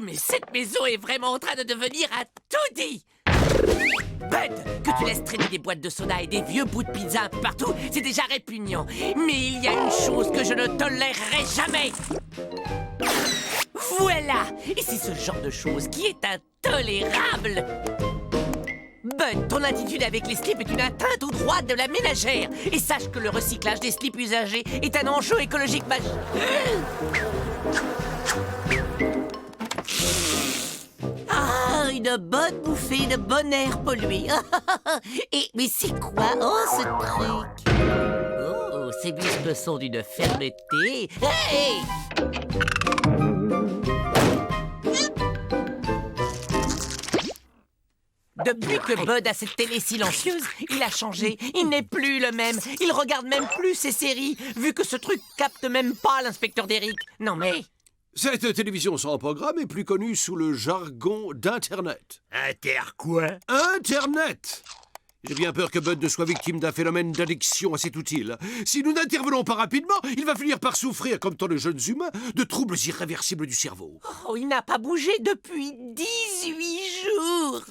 mais cette maison est vraiment en train de devenir un taudis. Bud, que tu laisses traîner des boîtes de soda et des vieux bouts de pizza un peu partout, c'est déjà répugnant. Mais il y a une chose que je ne tolérerai jamais. Voilà. Et c'est ce genre de chose qui est intolérable. Bud, ton attitude avec les slips est une atteinte aux droits de la ménagère. Et sache que le recyclage des slips usagés est un enjeu écologique majeur. Ah, une bonne bouffée de bon air pollué. Mais c'est quoi, ce truc? Oh, ces muscles sont d'une fermeté. Hey! Depuis que Bud a cette télé silencieuse, il a changé. Il n'est plus le même. Il regarde même plus ses séries, vu que ce truc capte même pas l'inspecteur d'Eric. Non mais... Cette télévision sans programme est plus connue sous le jargon d'Internet. Inter quoi? Internet! J'ai bien peur que Bud ne soit victime d'un phénomène d'addiction à cet outil. Si nous n'intervenons pas rapidement, il va finir par souffrir, comme tant de jeunes humains, de troubles irréversibles du cerveau. Oh, il n'a pas bougé depuis 18 jours.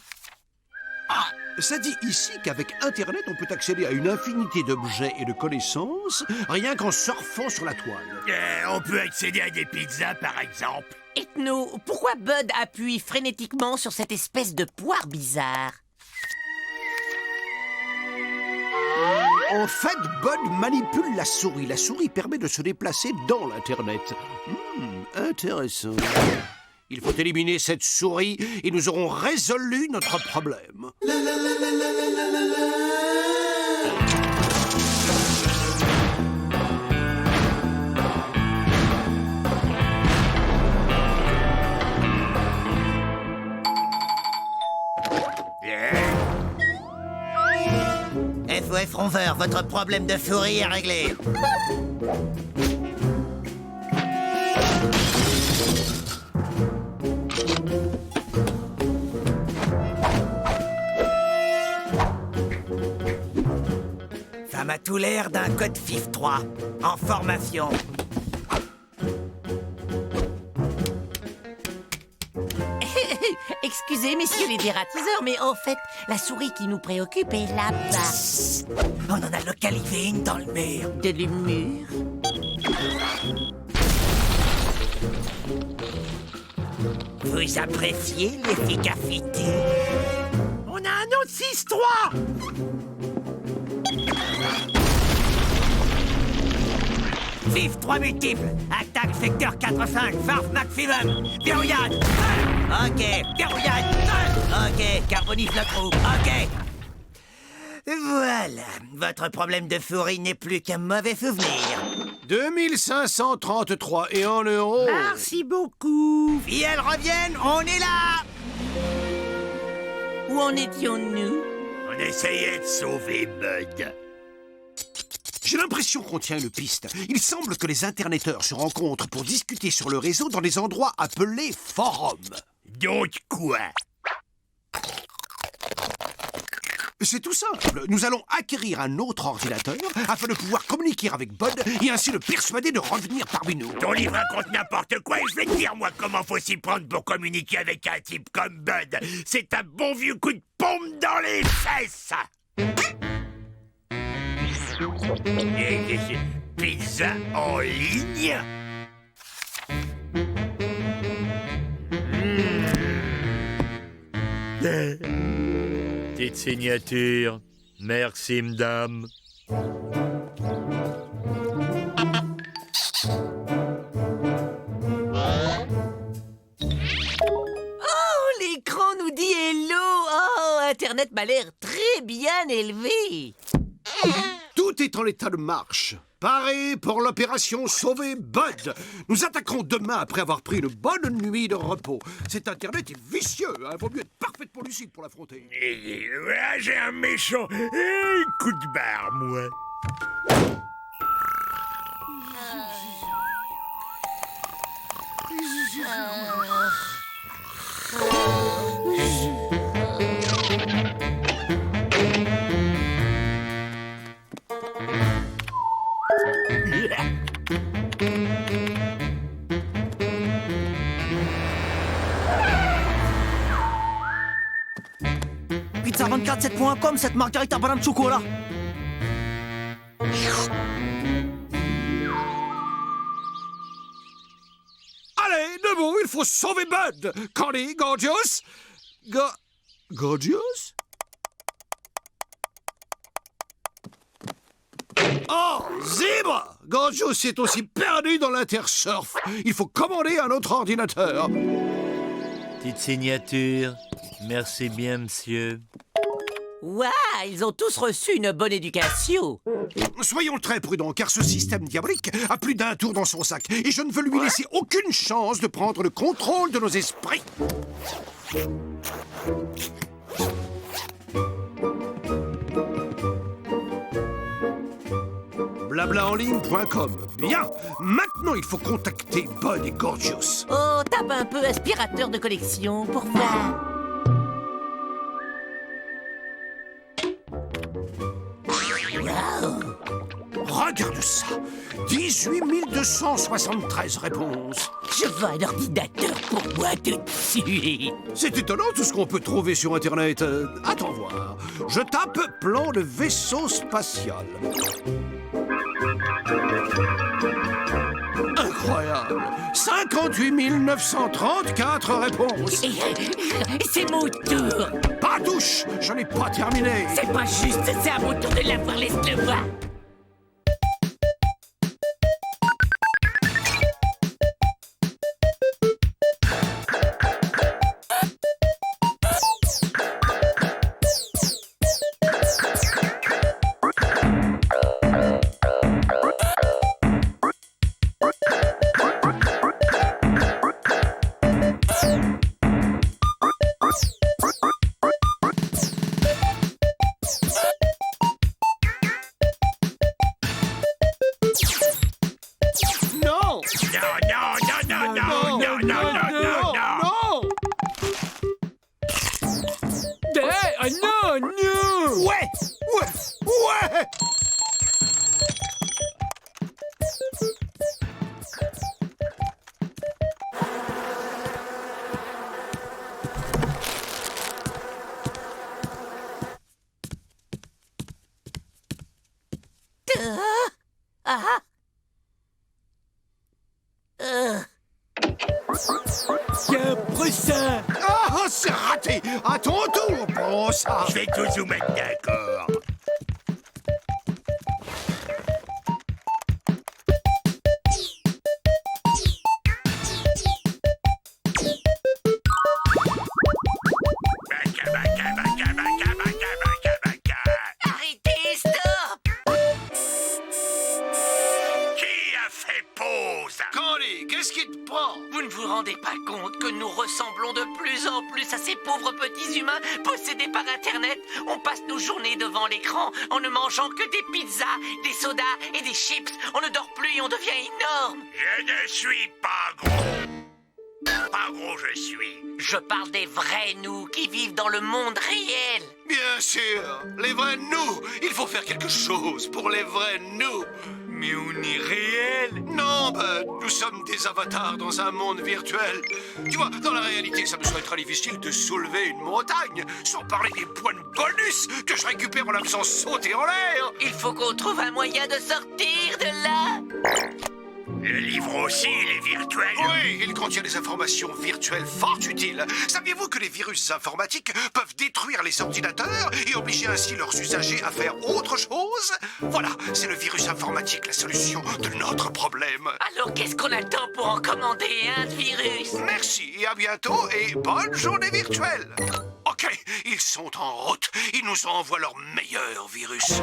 Ça dit ici qu'avec Internet, on peut accéder à une infinité d'objets et de connaissances, rien qu'en surfant sur la toile. On peut accéder à des pizzas, par exemple. Dites-nous, pourquoi Bud appuie frénétiquement sur cette espèce de poire bizarre? En fait, Bud manipule la souris. La souris permet de se déplacer dans l'Internet. Intéressant. Il faut éliminer cette souris et nous aurons résolu notre problème. FOF Ronveur, votre problème de souris est réglé. Ça m'a tout l'air d'un code FIF 3 en formation. Excusez, messieurs les dératiseurs, mais en fait, la souris qui nous préoccupe est là-bas. On en a localisé une dans le mur. De l'humour. Vous appréciez l'efficacité? On a un autre 6-3! FIF 3 multiples. Attaque secteur 4-5. Farf maximum. Verrouillade. Ok. Verrouillade. Ok. Carbonifle le trou. Ok. Voilà. Votre problème de souris n'est plus qu'un mauvais souvenir. 2533 et en euros. Merci beaucoup. Si elles reviennent, on est là. Où en étions-nous? On essayait de sauver Bud. J'ai l'impression qu'on tient une piste. Il semble que les interneteurs se rencontrent pour discuter sur le réseau dans des endroits appelés forums. Donc quoi? C'est tout simple. Nous allons acquérir un autre ordinateur afin de pouvoir communiquer avec Bud et ainsi le persuader de revenir parmi nous. Ton livre raconte n'importe quoi et je vais te dire, moi, comment faut s'y prendre pour communiquer avec un type comme Bud. C'est un bon vieux coup de pompe dans les fesses. Pizza en ligne? Petite signature. Merci, madame. L'écran nous dit hello. Oh, Internet m'a l'air très bien élevé. Tout est en état de marche. Paré pour l'opération Sauver Bud. Nous attaquerons demain après avoir pris une bonne nuit de repos. Cet Internet est vicieux. Vaut mieux être parfaitement lucide pour l'affronter. J'ai un méchant coup de barre, moi. pizza247.com, cette margarita banane chocolat. Allez, debout, il faut sauver Bud. Candy, Gorgeous. Gorgeous? Oh, Zèbre! Gorgeous est aussi perdu dans l'intersurf. Il faut commander un autre ordinateur. Petite signature. Merci bien, monsieur. Ouah, ils ont tous reçu une bonne éducation. Soyons très prudents, car ce système diabolique a plus d'un tour dans son sac. Et je ne veux lui laisser aucune chance de prendre le contrôle de nos esprits. Blablaenligne.com. Bien. Maintenant, il faut contacter Bud et Gorgeous. Oh, tape un peu aspirateur de collection pour voir. Wow. Regarde ça. 18 273 réponses. Je veux un ordinateur pour moi tout de suite. C'est étonnant tout ce qu'on peut trouver sur Internet. Attends voir. Je tape plan de vaisseau spatial. Incroyable. 58 934 réponses. C'est mon tour. Pas touche. Je n'ai pas terminé. C'est pas juste, c'est à mon tour de l'avoir, laisse-le voir. Ouais. Tiens, prends ça. Ah, c'est raté. À ton tour, prends ça. Je vais tous vous mettre d'accord. Arrêtez, stop. Qui a fait pause? Candy, qu'est-ce qui te prend? Vous ne vous rendez pas compte que nous ressemblons de plus en plus à ces pauvres petits humains possédés par Internet? On passe nos journées devant l'écran en ne mangeant que des pizzas, des sodas et des chips. On ne dort plus et on devient énorme. Je ne suis pas gros. Pas gros, je suis. Je parle des vrais nous qui vivent dans le monde réel. Bien sûr, les vrais nous. Il faut faire quelque chose pour les vrais nous. Mais on est réel. Non, Bud, nous sommes des avatars dans un monde virtuel. Tu vois, dans la réalité, ça me serait très difficile de soulever une montagne, sans parler des points de bonus que je récupère en la faisant sauter en l'air. Il faut qu'on trouve un moyen de sortir de là. Le livre aussi, il est virtuel. Oui, il contient des informations virtuelles fort utiles. Saviez-vous que les virus informatiques peuvent détruire les ordinateurs et obliger ainsi leurs usagers à faire autre chose? Voilà, c'est le virus informatique, la solution de notre problème. Alors qu'est-ce qu'on attend pour en commander un virus? Merci et à bientôt et bonne journée virtuelle. Ok, ils sont en route. Ils nous envoient leur meilleur virus.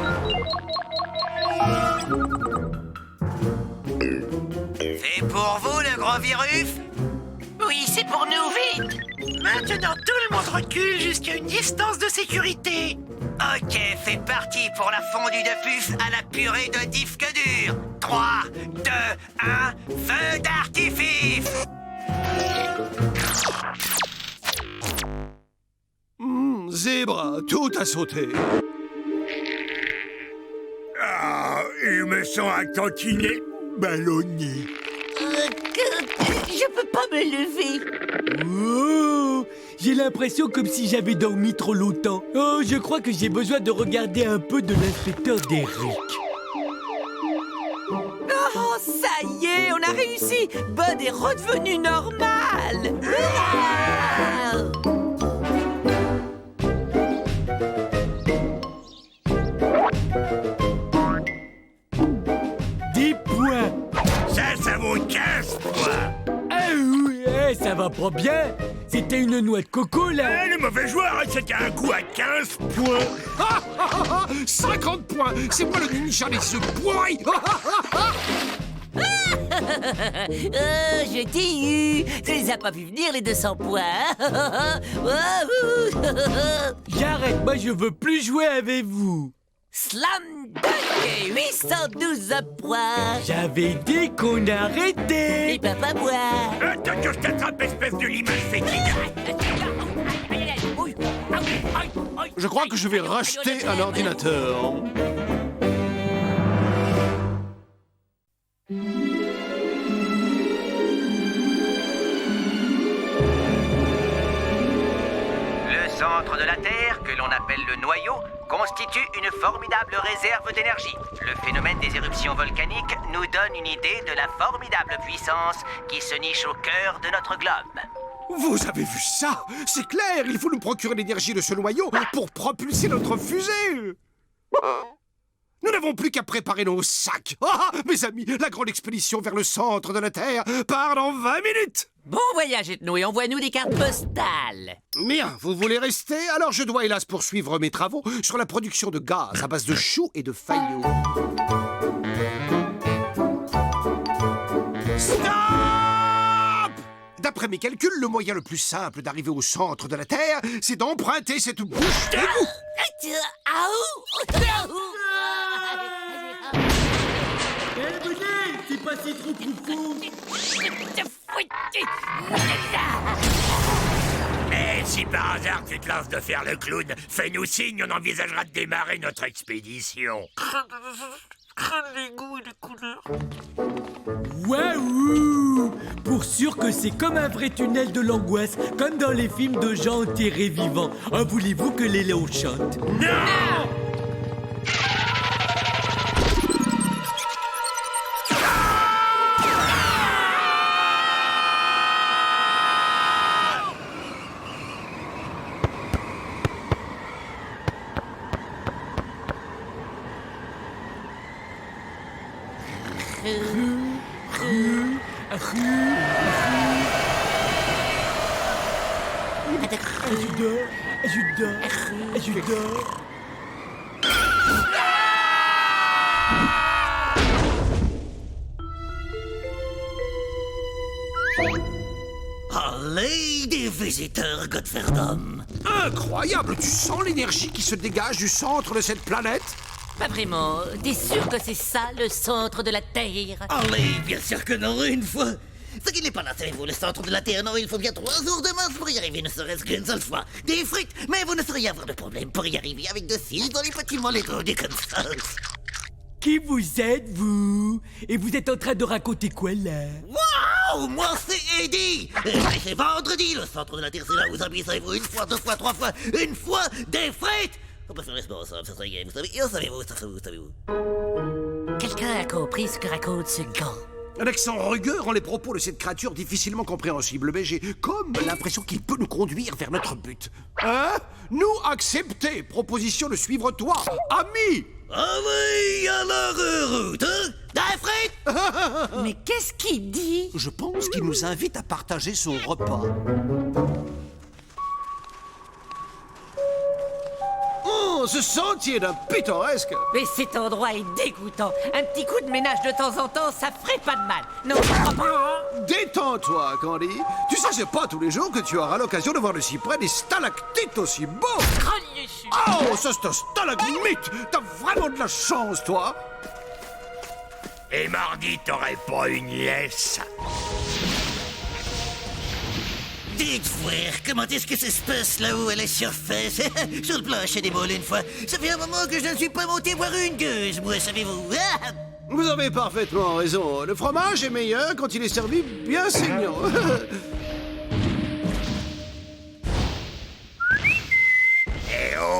C'est pour vous, le gros virus? Oui, c'est pour nous, vite. Maintenant, tout le monde recule jusqu'à une distance de sécurité. Ok, c'est parti pour la fondue de puce à la purée de disque dur. 3, 2, 1, feu d'artifice. Zèbre, tout a sauté. Ah, il me sent un tantinet ballonné. Je peux pas me lever. Oh, J'ai l'impression comme si j'avais dormi trop longtemps. Oh, je crois que j'ai besoin de regarder un peu de l'inspecteur Derrick. Oh, ça y est, on a réussi. Bud est redevenu normal. Hurrah! 10 points. Ça vaut 15 points. Ah oui, ça va pas bien. C'était une noix de coco, là. Le mauvais joueur, c'était un coup à 15 points. 50 points. C'est moi le ninja des œufs pourris. Je t'ai eu. Tu les as pas vu venir, les 200 points. Hein? Wouhou! J'arrête, moi je veux plus jouer avec vous. Slam dunk et 812 points. J'avais dit qu'on Et arrêtait. papa boit. Attends que je t'attrape, espèce de limage fétide. Je crois que je vais racheter un ordinateur. Le centre de la Terre, que l'on appelle le noyau, constitue une formidable réserve d'énergie. Le phénomène des éruptions volcaniques nous donne une idée de la formidable puissance qui se niche au cœur de notre globe. Vous avez vu ça? C'est clair, il faut nous procurer l'énergie de ce noyau pour propulser notre fusée. Nous n'avons plus qu'à préparer nos sacs. Ah, mes amis, la grande expédition vers le centre de la Terre part dans 20 minutes. Bon voyage, Ethno, et envoie-nous des cartes postales. Bien, vous voulez rester? Alors je dois hélas poursuivre mes travaux sur la production de gaz à base de choux et de faillots. Stop! D'après mes calculs, le moyen le plus simple d'arriver au centre de la Terre, c'est d'emprunter cette bouche d'égout. Venez, c'est pas si trop profond. Mais si par hasard tu te lances de faire le clown, fais-nous signe, on envisagera de démarrer notre expédition. Waouh! Pour sûr que c'est comme un vrai tunnel de l'angoisse, comme dans les films de gens enterrés vivants. Ah, voulez-vous que les léons chantent? Non! Je dors. Allez, des visiteurs, Godferdom. Incroyable, tu sens l'énergie qui se dégage du centre de cette planète? Pas vraiment. T'es sûr que c'est ça, le centre de la Terre? Allez, bien sûr que non, une fois. Ce qui n'est pas là, savez-vous, le centre de la Terre, non, il faut bien 3 jours de marche pour y arriver, ne serait-ce qu'une seule fois. Des frites, mais vous ne sauriez avoir de problème pour y arriver avec de fils dans les petits mollets des comme ça. Qui vous êtes, vous? Et vous êtes en train de raconter quoi, là? Waouh, moi c'est Eddie. C'est vendredi, le centre de la Terre, c'est là où vous habitez, savez-vous, une fois, 2 fois, 3 fois, une fois, des frites. On peut faire les sports ensemble, ça serait gay, vous savez, savez-vous, savez-vous. Quelqu'un a compris ce que raconte ce gars. Un accent rugueux rend les propos de cette créature difficilement compréhensibles, mais j'ai comme l'impression qu'il peut nous conduire vers notre but. Hein? Nous accepter, proposition de suivre toi, ami! Ah oui, alors route, hein? Des frites. Mais qu'est-ce qu'il dit? Je pense qu'il nous invite à partager son repas. Oh, ce sentier d'un pittoresque! Mais cet endroit est dégoûtant. Un petit coup de ménage de temps en temps, ça ferait pas de mal. Non, je crois pas. Détends-toi, Candy. Tu sais, c'est pas tous les jours que tu auras l'occasion de voir de si près des stalactites aussi beaux. Oh, ça c'est un stalagmite. T'as vraiment de la chance, toi. Et mardi, t'aurais pas une laisse. Dites voir, comment est-ce que ça se passe là-haut à la surface? Sur le plancher des moules une fois. Ça fait un moment que je ne suis pas monté voir une gueuse, moi, savez-vous? Vous avez parfaitement raison. Le fromage est meilleur quand il est servi bien saignant.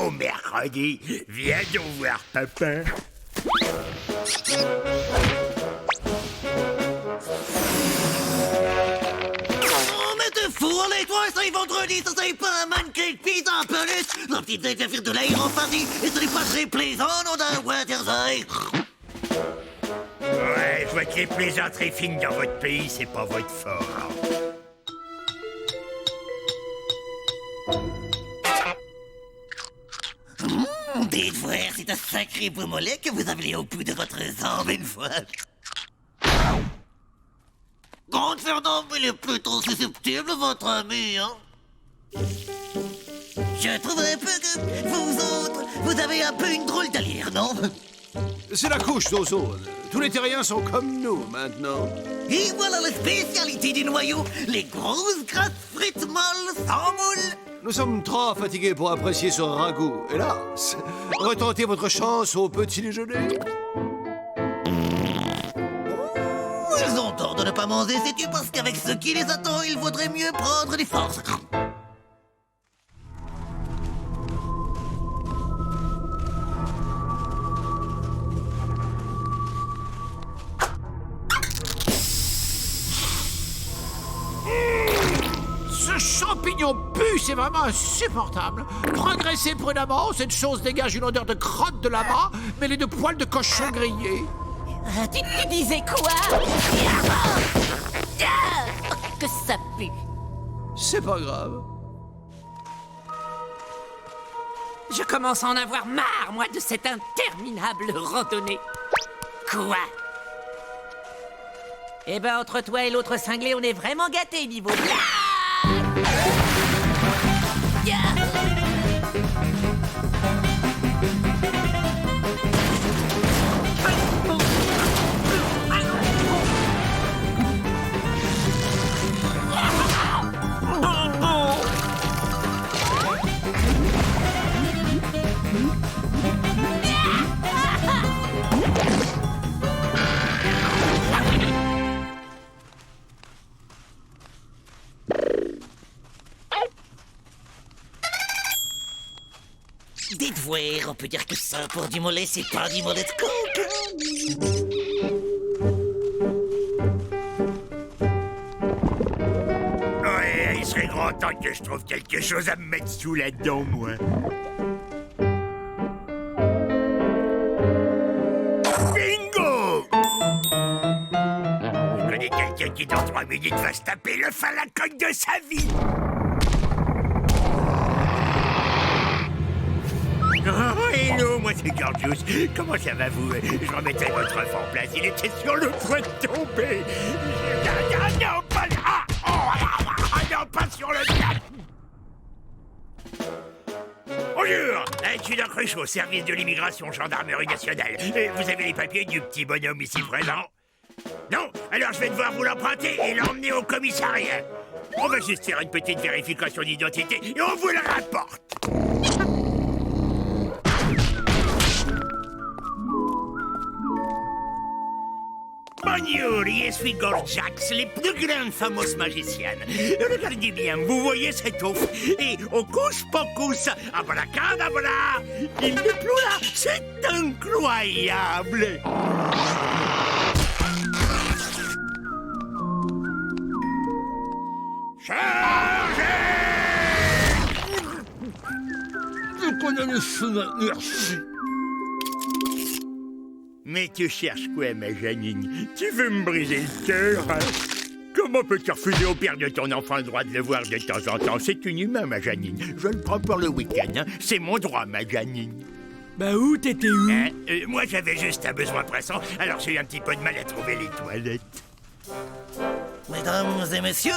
beau mercredi. Viens donc voir papa. Oh, mais t'es fou, allez, toi, ça y est vendredi, ça c'est pas un mannequin de pizza en peluche. La petite tête vient faire de l'air en famille, et ce n'est pas très plaisant, non, d'un Waterside. Ouais, je vois que les plaisanteries fines dans votre pays, c'est pas votre fort. Dites voir, c'est un sacré beau mollet que vous avez au bout de votre jambe une fois. Grande Fernand, il est plutôt susceptible, votre ami, hein? Je trouverais peu que vous autres, vous avez un peu une drôle d'allure, non? C'est la couche d'ozone. Tous les terriens sont comme nous maintenant. Et voilà la spécialité du noyau, les grosses grasses frites molles sans moule. Nous sommes trop fatigués pour apprécier ce ragoût. Hélas, retentez votre chance au petit déjeuner. Ils ont tort de ne pas manger, sais-tu, parce qu'avec ce qui les attend, il vaudrait mieux prendre des forces. Ce champignon pue, c'est vraiment insupportable. Progressez prudemment, cette chose dégage une odeur de crotte de lama mêlée de poils de cochon grillés. Tu disais quoi? Que ça pue. C'est pas grave. Je commence à en avoir marre, moi, de cette interminable randonnée. Quoi? Eh ben, entre toi et l'autre cinglé, on est vraiment gâtés niveau... Dites voir, on peut dire que ça, pour du mollet, c'est pas du mollet de coq. Ouais, il serait grand temps que je trouve quelque chose à me mettre sous la dent, moi. Bingo! Je connais quelqu'un qui, dans 3 minutes, va se taper le fin à la coque de sa vie. Oh, hello, moi c'est Gorgeous. Comment ça va, vous? Je remettais votre œuf en place. Il était sur le point de tomber. Ah, non, pas là! Non, pas sur le cap! Bonjour! Je suis d'un Cruchot, service de l'immigration, gendarmerie nationale. Vous avez les papiers du petit bonhomme ici présent? Non? Alors je vais devoir vous l'emprunter et l'emmener au commissariat. On va juste faire une petite vérification d'identité et on vous le rapporte. Bonjour, je suis Gorjax, les plus grandes fameuses magiciennes. Regardez bien, vous voyez cette ouf? Et au couche pocus, abracadabra, il n'est plus là, c'est incroyable. Chargez! Je connais le chemin, merci. Mais tu cherches quoi, ma Janine? Tu veux me briser le cœur, hein? Comment peux-tu refuser au père de ton enfant le droit de le voir de temps en temps? C'est inhumain, ma Janine. Je le prends pour le week-end, hein? C'est mon droit, ma Janine. Bah où t'étais où? Hein? Moi, j'avais juste un besoin pressant, alors j'ai eu un petit peu de mal à trouver les toilettes. Mesdames et messieurs,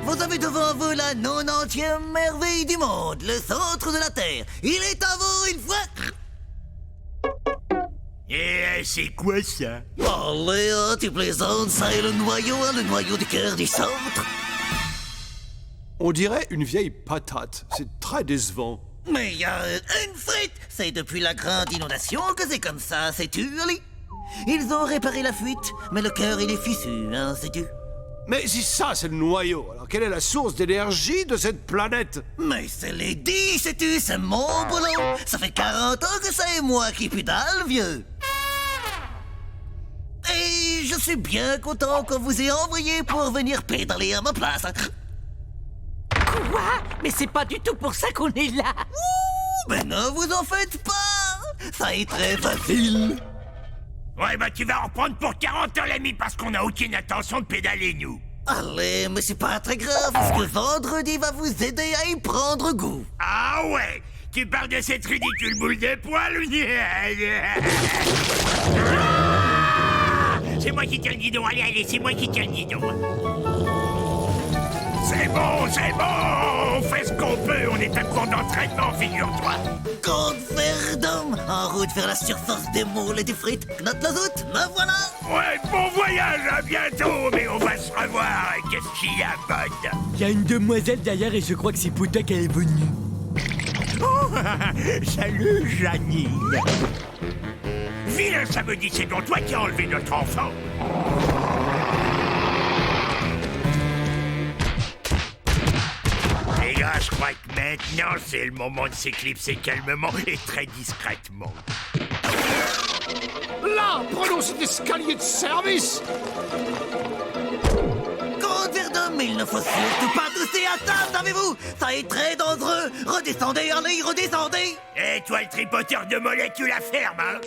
vous avez devant vous la 90e merveille du monde, le centre de la Terre. Il est à vous une fois... Et c'est quoi ça? Allez, tu plaisantes, ça est le noyau du cœur du centre. On dirait une vieille patate. C'est très décevant. Mais il y a une frite. C'est depuis la grande inondation que c'est comme ça, sais-tu, Ali? Ils ont réparé la fuite, mais le cœur, il est fissu, hein, sais-tu? Mais si ça, c'est le noyau, alors quelle est la source d'énergie de cette planète? Mais c'est les 10, sais-tu, c'est mon boulot. Ça fait 40 ans que c'est moi qui pédale, vieux. Et je suis bien content qu'on vous ait envoyé pour venir pédaler à ma place. Quoi? Mais c'est pas du tout pour ça qu'on est là. Mais ne vous en faites pas. Ça est très facile. Ouais, bah tu vas en reprendre pour 40 ans, l'ami, parce qu'on n'a aucune intention de pédaler, nous. Allez, mais c'est pas très grave, parce que vendredi va vous aider à y prendre goût. Ah ouais? Tu parles de cette ridicule boule de poil? C'est moi qui tiens le guidon, allez, c'est moi qui tiens le guidon. C'est bon, on fait ce qu'on peut, on est à court d'entraînement, figure-toi. Comte Verdun, en route vers la surface des moules et des frites. Knote la zoute, me voilà. Ouais, bon voyage, à bientôt, mais on va se revoir, qu'est-ce qu'il y a, Bud? Il y a une demoiselle derrière et je crois que c'est pour toi qu'elle est venue. Oh, salut, Janine. Vilain samedi, c'est donc toi qui as enlevé notre enfant. Les gars, je crois que maintenant, c'est le moment de s'éclipser calmement et très discrètement. Là, prenons cet escalier de service. Comte Verdun, mais il ne faut surtout pas tousser à table, savez-vous? Ça est très dangereux. Redescendez, allez, redescendez. Et toi, le tripoteur de mollet, tu la fermes, hein?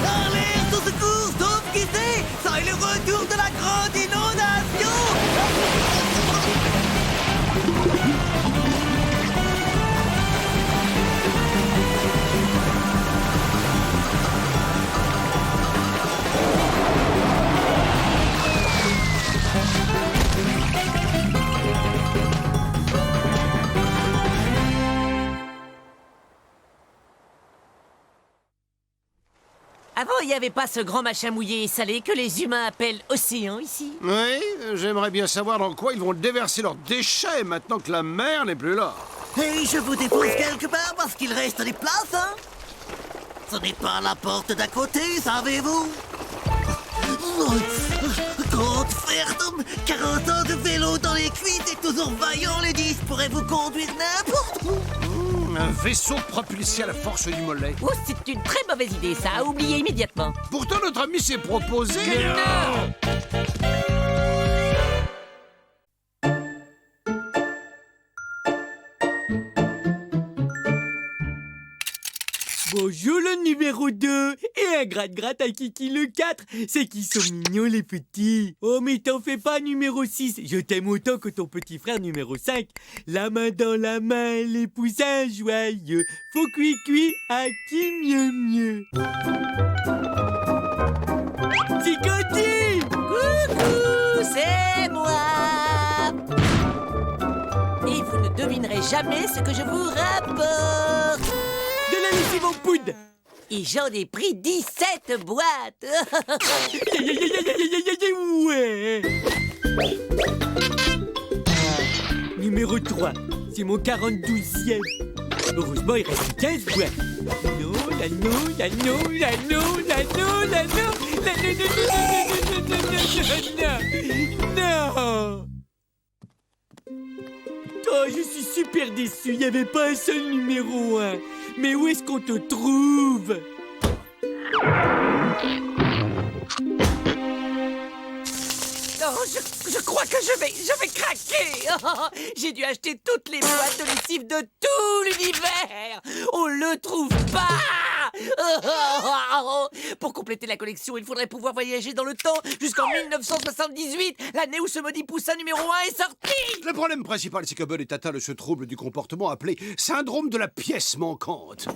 Allez, au secours, sauf qui sait. Ça est le retour de la grande inondation. Avant, il n'y avait pas ce grand machin mouillé et salé que les humains appellent océan ici. Oui, j'aimerais bien savoir dans quoi ils vont déverser leurs déchets maintenant que la mer n'est plus là. Et je vous dépose quelque part parce qu'il reste des places, hein? Ce n'est pas la porte d'à côté, savez-vous? Comte Verdun, 40 ans de vélo dans les cuisses et toujours vaillant, les 10 pourraient vous conduire n'importe où. Un vaisseau propulsé à la force du mollet. Oh, c'est une très mauvaise idée, ça, à oublier immédiatement. Pourtant, notre ami s'est proposé. Bonjour le numéro 2 et un gratte-gratte à Kiki le 4. C'est qu'ils sont mignons les petits. Oh mais t'en fais pas numéro 6. Je t'aime autant que ton petit frère numéro 5. La main dans la main, les poussins joyeux. Faut cuit à qui mieux. Ticotti! Coucou, c'est moi. Et vous ne devinerez jamais ce que je vous rapporte. De la lessive en poudre. Et j'en ai pris 17 boîtes. Ouais. Numéro 3, c'est mon 42e. Heureusement, il reste 15 boîtes. Non. Oh, je suis super déçu, il n'y avait pas un seul numéro 1. Mais où est-ce qu'on te trouve? Oh, je crois que je vais craquer. Oh, j'ai dû acheter toutes les boîtes de lessive de tout l'univers. On le trouve pas. Oh, pour compléter la collection, il faudrait pouvoir voyager dans le temps jusqu'en 1978, l'année où ce maudit poussin numéro 1 est sorti. Le problème principal, c'est que Bud est atteint de ce trouble du comportement appelé syndrome de la pièce manquante.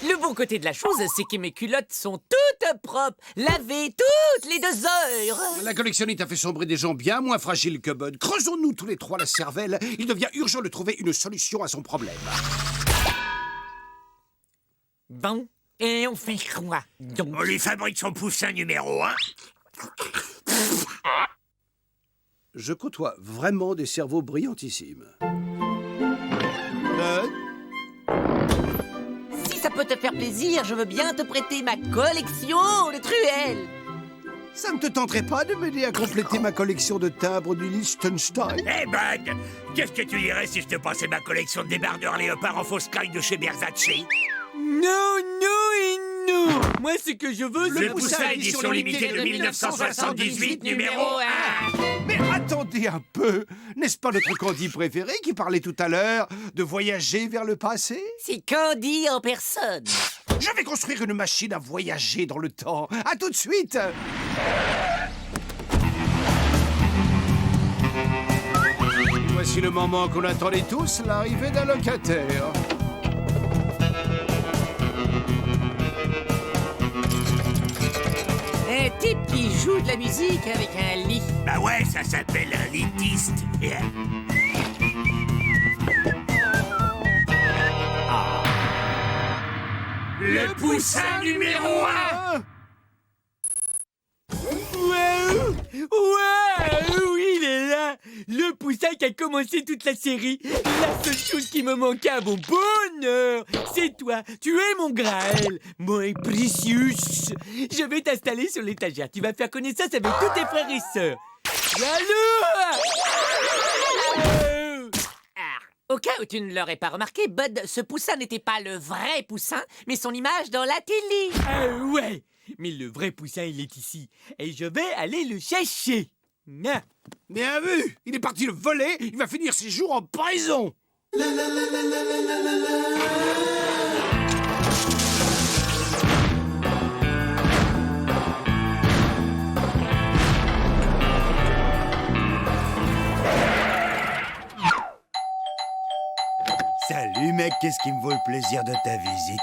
Le bon côté de la chose, c'est que mes culottes sont toutes propres, lavées toutes les 2 heures. La collectionnite a fait sombrer des gens bien moins fragiles que Bud. Creusons-nous tous les trois la cervelle. Il devient urgent de trouver une solution à son problème. Bon, et on fait quoi donc? On lui fabrique son poussin numéro 1. Je côtoie vraiment des cerveaux brillantissimes. Si ça peut peut te faire plaisir, je veux bien te prêter ma collection de truelles. Ça ne te tenterait pas de m'aider à compléter ma collection de timbres du Liechtenstein? Eh Bud, qu'est-ce que tu dirais si je te passais ma collection de débardeurs léopards en fausse caille de chez Versace? Non, non et non. Moi, ce que je veux, c'est Le Poussin édition limitée de 1978, numéro 1. Mais attendez un peu! N'est-ce pas notre Candy préféré qui parlait tout à l'heure de voyager vers le passé? C'est Candy en personne. Je vais construire une machine à voyager dans le temps. À tout de suite! Voici le moment qu'on attendait tous, l'arrivée d'un locataire. Un type qui joue de la musique avec un lit. Bah ouais, ça s'appelle un litiste. Le Poussin numéro 1. Waouh! Waouh! Il est là! Le Poussin qui a commencé toute la série. La seule chose qui me manquait à mon bonheur, c'est toi. Tu es mon Graël, mon précieux. Je vais t'installer sur l'étagère. Tu vas faire connaissance avec tous tes frères et sœurs. Allô! Au cas où tu ne l'aurais pas remarqué, Bud, ce Poussin n'était pas le vrai Poussin, mais son image dans la télé. Ouais! Mais le vrai Poussin, il est ici. Et je vais aller le chercher. Ah. Bien vu! Il est parti le voler, il va finir ses jours en prison! Salut mec, qu'est-ce qui me vaut le plaisir de ta visite?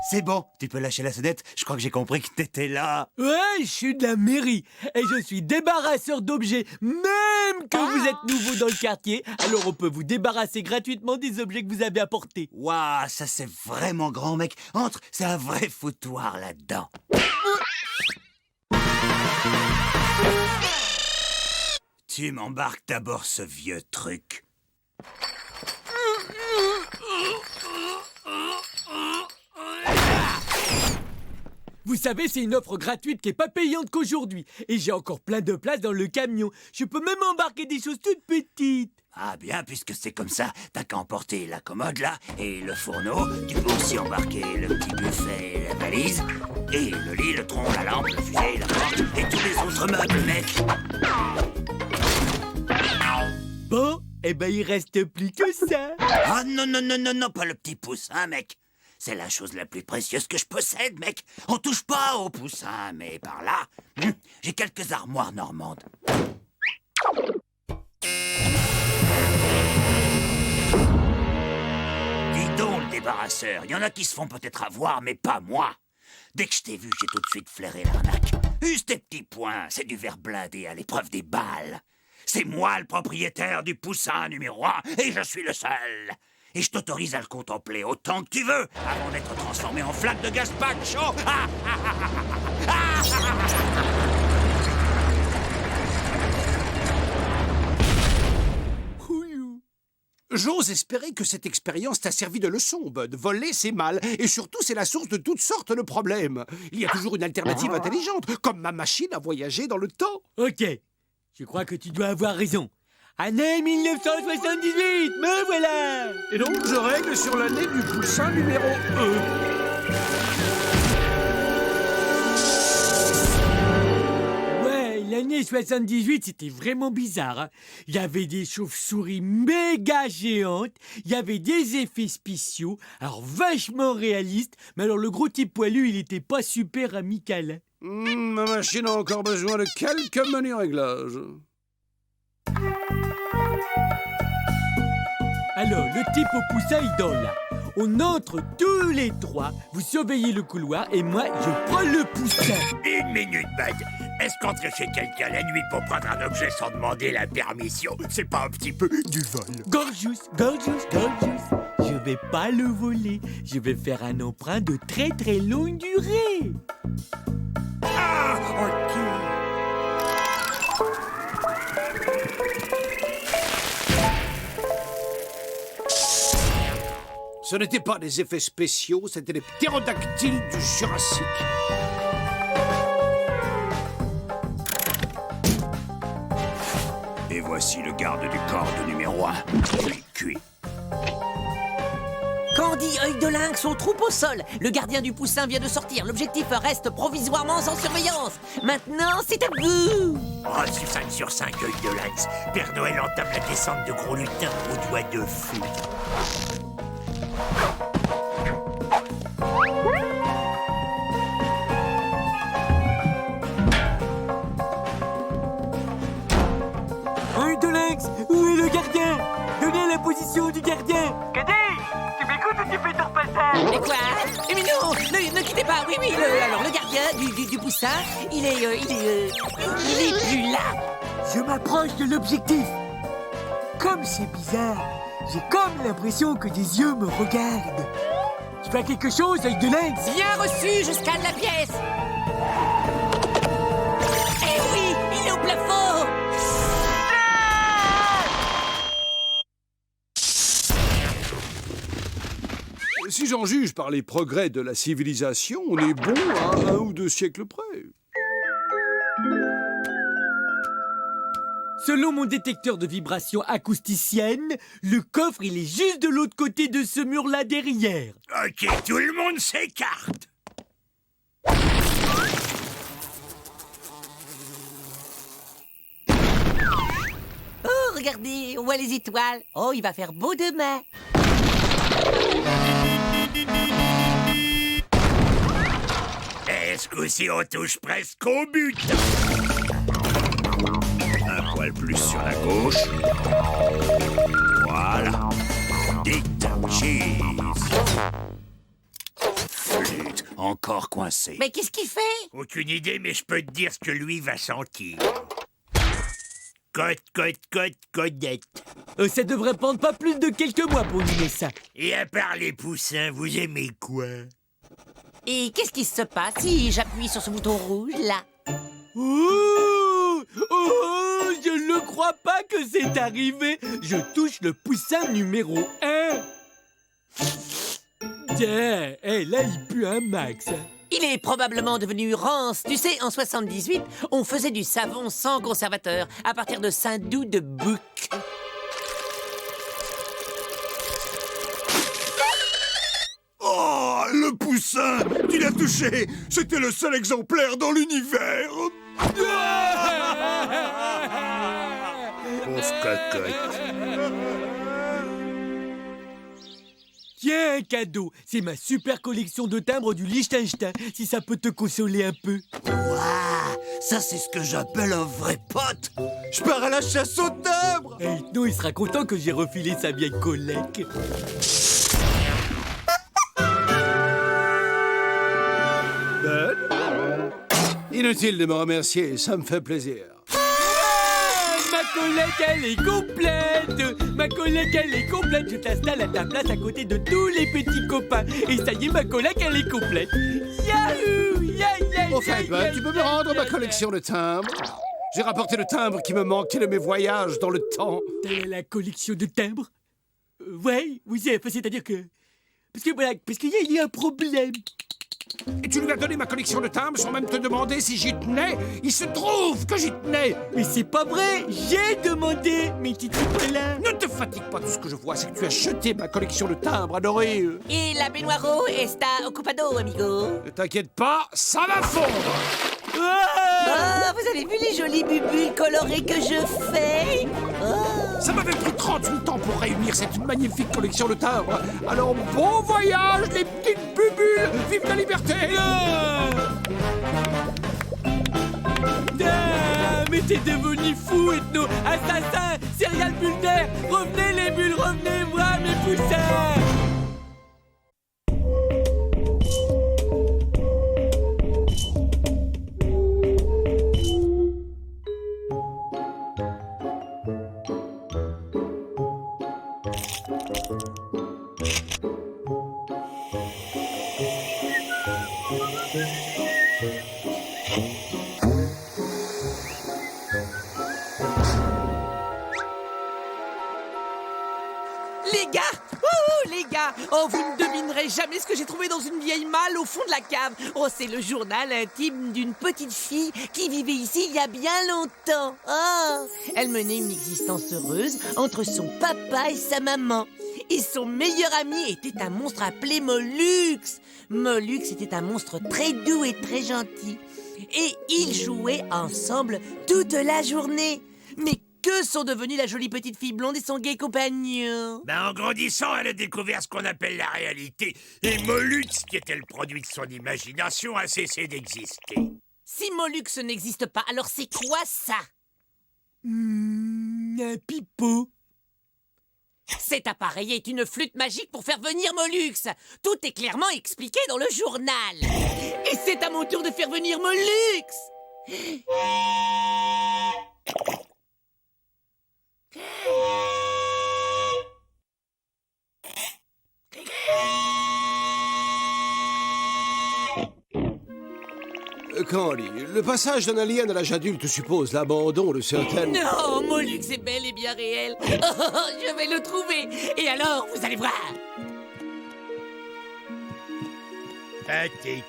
C'est bon, tu peux lâcher la sonnette, je crois que j'ai compris que t'étais là. Ouais, je suis de la mairie et je suis débarrasseur d'objets, même que vous êtes nouveau dans le quartier, alors on peut vous débarrasser gratuitement des objets que vous avez apportés. Waouh, ça c'est vraiment grand mec. Entre, c'est un vrai foutoir là-dedans. Tu m'embarques d'abord ce vieux truc. Vous savez, c'est une offre gratuite qui est pas payante qu'aujourd'hui. Et j'ai encore plein de place dans le camion. Je peux même embarquer des choses toutes petites. Ah bien, puisque c'est comme ça, t'as qu'à emporter la commode là, et le fourneau. Tu peux aussi embarquer le petit buffet et la valise, et le lit, le tronc, la lampe, le fusil, la porte, et tous les autres meubles, mec. Bon, eh ben il reste plus que ça. Ah non, non, non, non, non, pas le petit poussin, mec. C'est la chose la plus précieuse que je possède, mec. On touche pas au poussin, mais par là, j'ai quelques armoires normandes. Dis donc, le débarrasseur, il y en a qui se font peut-être avoir, mais pas moi. Dès que je t'ai vu, j'ai tout de suite flairé l'arnaque. Use tes petits poings, c'est du verre blindé à l'épreuve des balles. C'est moi le propriétaire du poussin numéro 1, et je suis le seul. Et je t'autorise à le contempler autant que tu veux, avant d'être transformé en flaque de gazpacho. J'ose espérer que cette expérience t'a servi de leçon, Bud. Voler, c'est mal, et surtout, c'est la source de toutes sortes de problèmes. Il y a toujours une alternative intelligente, comme ma machine à voyager dans le temps. Ok, je crois que tu dois avoir raison. Année 1978, me voilà. Et donc, je règle sur l'année du poussin numéro 1. Ouais, l'année 78, c'était vraiment bizarre. Hein. Il y avait des chauves-souris méga géantes, il y avait des effets spéciaux, alors vachement réalistes, mais alors le gros type poilu, il était pas super amical. Ma machine a encore besoin de quelques menus réglages. Alors, le type au poussin, il dort là. On entre tous les trois, vous surveillez le couloir et moi, je prends le poussin. Une minute, Bud. Est-ce qu'entrer chez quelqu'un la nuit pour prendre un objet sans demander la permission, c'est pas un petit peu du vol? Gorgeous, gorgeous, gorgeous. Je vais pas le voler. Je vais faire un emprunt de très très longue durée. Ah, ok. Ce n'étaient pas des effets spéciaux, c'étaient les ptérodactyles du Jurassique. Et voici le garde du corps de numéro 1. Cuit. Candy, œil de lynx, on troupe au sol. Le gardien du poussin vient de sortir. L'objectif reste provisoirement sans surveillance. Maintenant, c'est à vous. Reçu 5 sur 5, œil de lynx. Père Noël entame la descente de gros lutins aux doigts de feu. Œil de lynx, où est le gardien? Donnez la position du gardien. Caddy, tu m'écoutes ou tu fais ton passage? Et quoi? Mais non, ne quittez pas. Oui, alors le gardien du poussin, il est plus là. Je m'approche de l'objectif. Comme c'est bizarre, j'ai comme l'impression que des yeux me regardent. Tu fais quelque chose, œil de lynx? Bien reçu, je scanne la pièce. Eh oui, il est au plafond. Si j'en juge par les progrès de la civilisation, on est bon à 1 ou 2 siècles près. Selon mon détecteur de vibrations acousticiennes, le coffre, il est juste de l'autre côté de ce mur-là derrière. Ok, tout le monde s'écarte. Oh, regardez, on voit les étoiles. Oh, il va faire beau demain. Est-ce que on touche presque au but? Un poil plus sur la gauche. Voilà. Dites cheese. Flûte, encore coincé. Mais qu'est-ce qu'il fait? Aucune idée, mais je peux te dire ce que lui va sentir. Codette. Ça devrait prendre pas plus de quelques mois pour limer ça. Et à part les poussins, vous aimez quoi? Et qu'est-ce qui se passe si j'appuie sur ce bouton rouge, là? Oh, je ne crois pas que c'est arrivé. Je touche le poussin numéro 1. Tiens, là, il pue un max. Il est probablement devenu rance. Tu sais, en 78, on faisait du savon sans conservateur à partir de saindoux de bouc. Oh, le poussin! Tu l'as touché! C'était le seul exemplaire dans l'univers! Pauvre cocotte! Tiens, un cadeau. C'est ma super collection de timbres du Liechtenstein, si ça peut te consoler un peu. Waouh! Ça, c'est ce que j'appelle un vrai pote! Je pars à la chasse aux timbres! Non, il sera content que j'ai refilé sa vieille collègue. Inutile de me remercier, ça me fait plaisir. Ma collègue, elle est complète. Ma collègue, elle est complète. Je t'installe à ta place à côté de tous les petits copains. Et ça y est, ma collègue, elle est complète. Yahoo! Au fait, Bud, tu peux me rendre ma collection de timbres? J'ai rapporté le timbre qui me manquait de mes voyages dans le temps. T'as la collection de timbres? Ouais, c'est-à-dire que... Parce qu'il y a un problème. Et tu lui as donné ma collection de timbres sans même te demander si j'y tenais? Il se trouve que j'y tenais! Mais c'est pas vrai! J'ai demandé, mes petits là. Ne te fatigue pas, tout ce que je vois, c'est que tu as jeté ma collection de timbres adorée. Et la baignoire está occupado, amigo. Ne t'inquiète pas, ça va fondre! Oh, vous avez vu les jolies bubules colorées que je fais? Oh. Ça m'avait pris 38 ans pour réunir cette magnifique collection de timbres. Alors bon voyage, les petites bubules! Vive la liberté! Mais t'es devenu fou, ethno! Assassin! Serial bulletaire! Revenez les bulles, revenez voir mes poussins! Oh, vous ne devinerez jamais ce que j'ai trouvé dans une vieille malle au fond de la cave. Oh, c'est le journal intime d'une petite fille qui vivait ici il y a bien longtemps. Oh, elle menait une existence heureuse entre son papa et sa maman. Et son meilleur ami était un monstre appelé Mollux. Mollux était un monstre très doux et très gentil. Et ils jouaient ensemble toute la journée. Mais que sont devenues la jolie petite fille blonde et son gai compagnon? En grandissant, elle a découvert ce qu'on appelle la réalité. Et Mollux, qui était le produit de son imagination, a cessé d'exister. Si Mollux n'existe pas, alors c'est quoi ça? Un pipeau. Cet appareil est une flûte magique pour faire venir Mollux. Tout est clairement expliqué dans le journal. Et c'est à mon tour de faire venir Mollux. Candy, le passage d'un alien à l'âge adulte suppose l'abandon de certaines... Non, Mollux est bel et bien réel. Oh, je vais le trouver. Et alors, vous allez voir. Pathétique.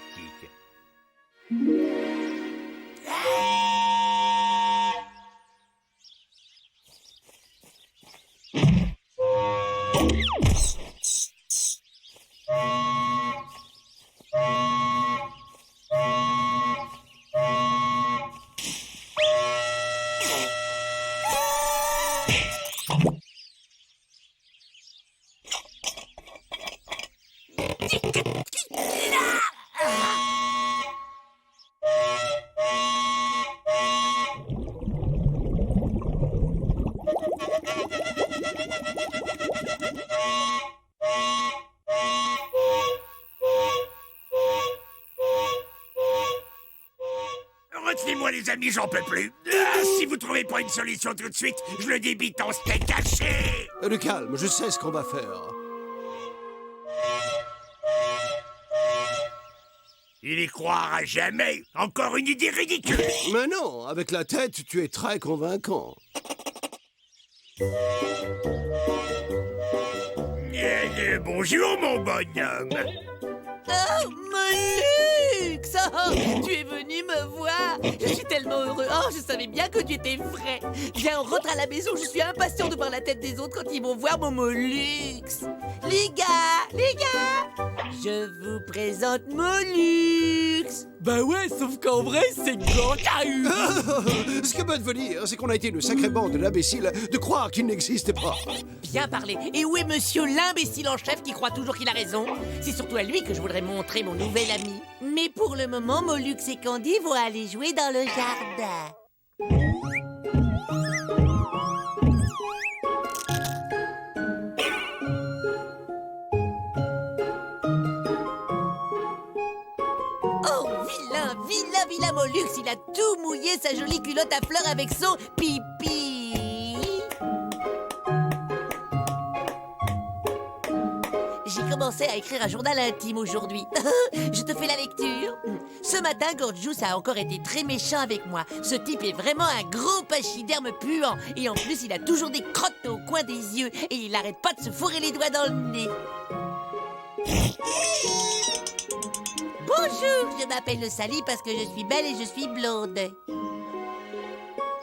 Retenez-moi les amis, j'en peux plus. Si vous trouvez pas une solution tout de suite, je le débite en steak haché. Le calme, je sais ce qu'on va faire. Il y croira jamais. Encore une idée ridicule. Mais non, avec la tête, tu es très convaincant. Bonjour, mon bonhomme. Oh, Mollux! Oh, tu es venu me voir. Je suis tellement heureux. Oh, je savais bien que tu étais vrai. Viens, on rentre à la maison. Je suis impatient de voir la tête des autres quand ils vont voir mon Mollux. Les gars, je vous présente Mollux. Bah ouais, sauf qu'en vrai, c'est grand. Ce que peut devenir, c'est qu'on a été une sacrée bande d'imbéciles de croire qu'il n'existe pas. Bien parlé. Et où est monsieur l'imbécile en chef qui croit toujours qu'il a raison? C'est surtout à lui que je voudrais montrer mon nouvel ami. Mais pour le moment, Mollux et Candy vont aller jouer dans le jardin. Oh, vilain Mollux, il a tout mouillé sa jolie culotte à fleurs avec son pipi. J'ai commencé à écrire un journal intime aujourd'hui. Je te fais la lecture. Ce matin, Gorgeous a encore été très méchant avec moi. Ce type est vraiment un gros pachyderme puant. Et en plus, il a toujours des crottes au coin des yeux. Et il n'arrête pas de se fourrer les doigts dans le nez. Bonjour, je m'appelle Sally parce que je suis belle et je suis blonde.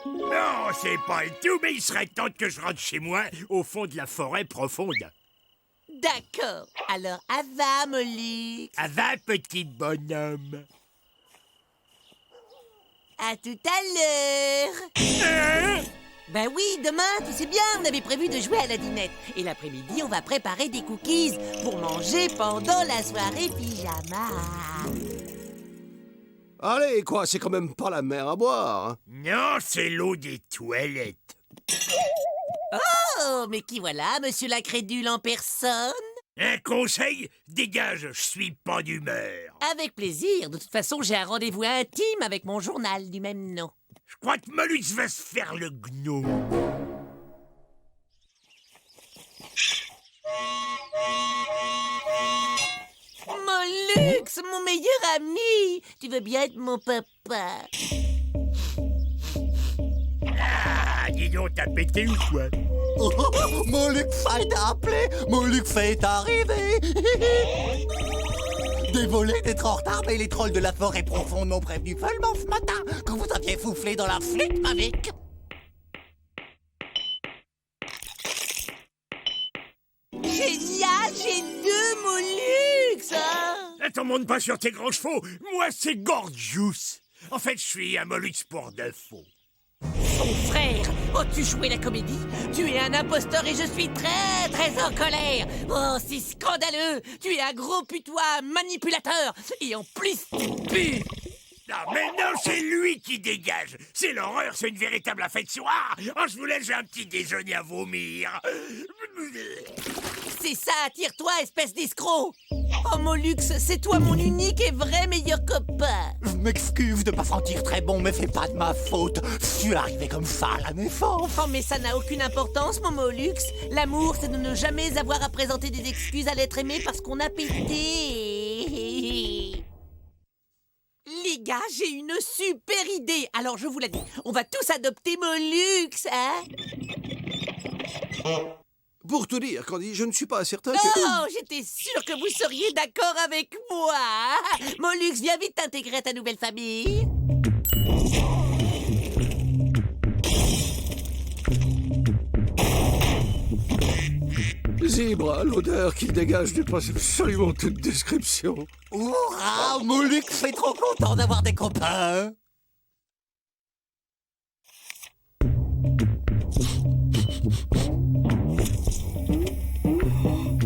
Non, c'est pas le tout, mais il serait temps que je rentre chez moi, au fond de la forêt profonde. D'accord. Alors, à va, Mollux. À va, petit bonhomme. À tout à l'heure. Ben oui, demain, tu sais bien, on avait prévu de jouer à la dinette. Et l'après-midi, on va préparer des cookies pour manger pendant la soirée pyjama. Allez, quoi, c'est quand même pas la mer à boire. Non, c'est l'eau des toilettes. Oh, mais qui voilà, monsieur l'incrédule en personne? Un conseil, dégage, je suis pas d'humeur. Avec plaisir. De toute façon, j'ai un rendez-vous intime avec mon journal du même nom. Je crois que Mollux va se faire le gnome. Mollux, mon meilleur ami. Tu veux bien être mon papa? Ah, dis donc, t'as pété ou quoi? Oh, Moluque fait appelé, Moluque fait arriver. Désolé d'être en retard, mais les trolls de la forêt profonde m'ont prévenu seulement ce matin que vous aviez soufflé dans la flûte magique. Génial, j'ai 2 Molux, hein. Ne t'en monte pas sur tes grands chevaux. Moi, c'est Gorgius. En fait, je suis un Molux pour de faux. Ton frère, as-tu joué la comédie? Tu es un imposteur et je suis très, très en colère. Oh, c'est scandaleux. Tu es un gros putois manipulateur. Et en plus, tu pues. Non, mais non, c'est lui qui dégage. C'est l'horreur, c'est une véritable affectionnaire. Oh, je vous laisse, j'ai un petit déjeuner à vomir. C'est ça, tire-toi, espèce d'escroc. Oh, Molux, c'est toi mon unique et vrai meilleur copain. Je m'excuse de pas sentir très bon, mais c'est pas de ma faute. Je suis arrivé comme ça à la naissance. Oh, mais ça n'a aucune importance, mon Molux. L'amour, c'est de ne jamais avoir à présenter des excuses à l'être aimé parce qu'on a pété. Les gars, j'ai une super idée. Alors, je vous la dis, on va tous adopter Molux, hein? Pour tout dire, Candy, je ne suis pas certain que... Oh, j'étais sûre que vous seriez d'accord avec moi. Molux, viens vite t'intégrer à ta nouvelle famille. Zebra, l'odeur qu'il dégage dépasse absolument toute description. Hurrah, Moluque fait trop content d'avoir des copains.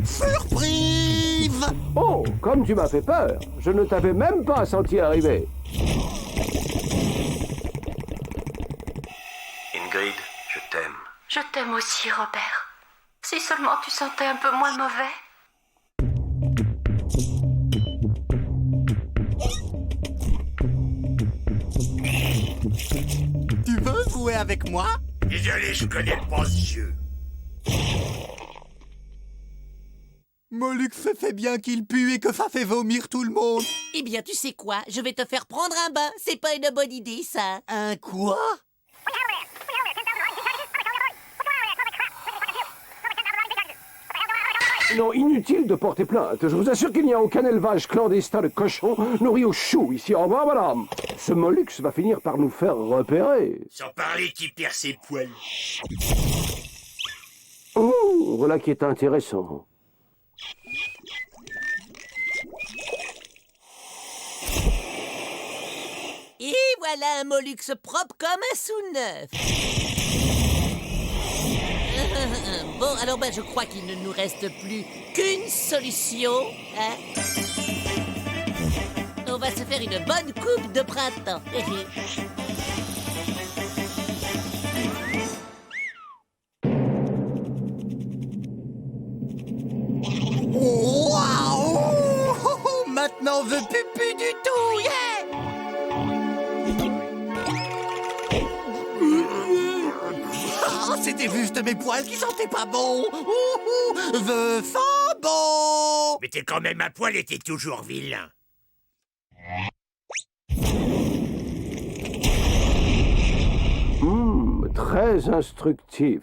Surprise! Oh, comme tu m'as fait peur, je ne t'avais même pas senti arriver. Ingrid, je t'aime. Je t'aime aussi, Robert. Si seulement tu sentais un peu moins mauvais. Tu veux jouer avec moi? Désolé, je connais pas ce jeu. Moluque fait bien qu'il pue et que ça fait vomir tout le monde. Eh bien, tu sais quoi? Je vais te faire prendre un bain. C'est pas une bonne idée, ça. Un quoi? Non, inutile de porter plainte. Je vous assure qu'il n'y a aucun élevage clandestin de cochons nourris au chou ici. Au revoir, madame. Ce Molux va finir par nous faire repérer. Sans parler qui perd ses poils. Oh, voilà qui est intéressant. Et voilà un Molux propre comme un sous-neuf. Bon, alors je crois qu'il ne nous reste plus qu'une solution, hein? On va se faire une bonne coupe de printemps. Waouh! Maintenant, on veut plus du tout, yeah! Oh, c'était juste mes poils qui sentaient pas bon. Je sens bon. Mais t'es quand même à poil et t'es toujours vilain. Très instructif.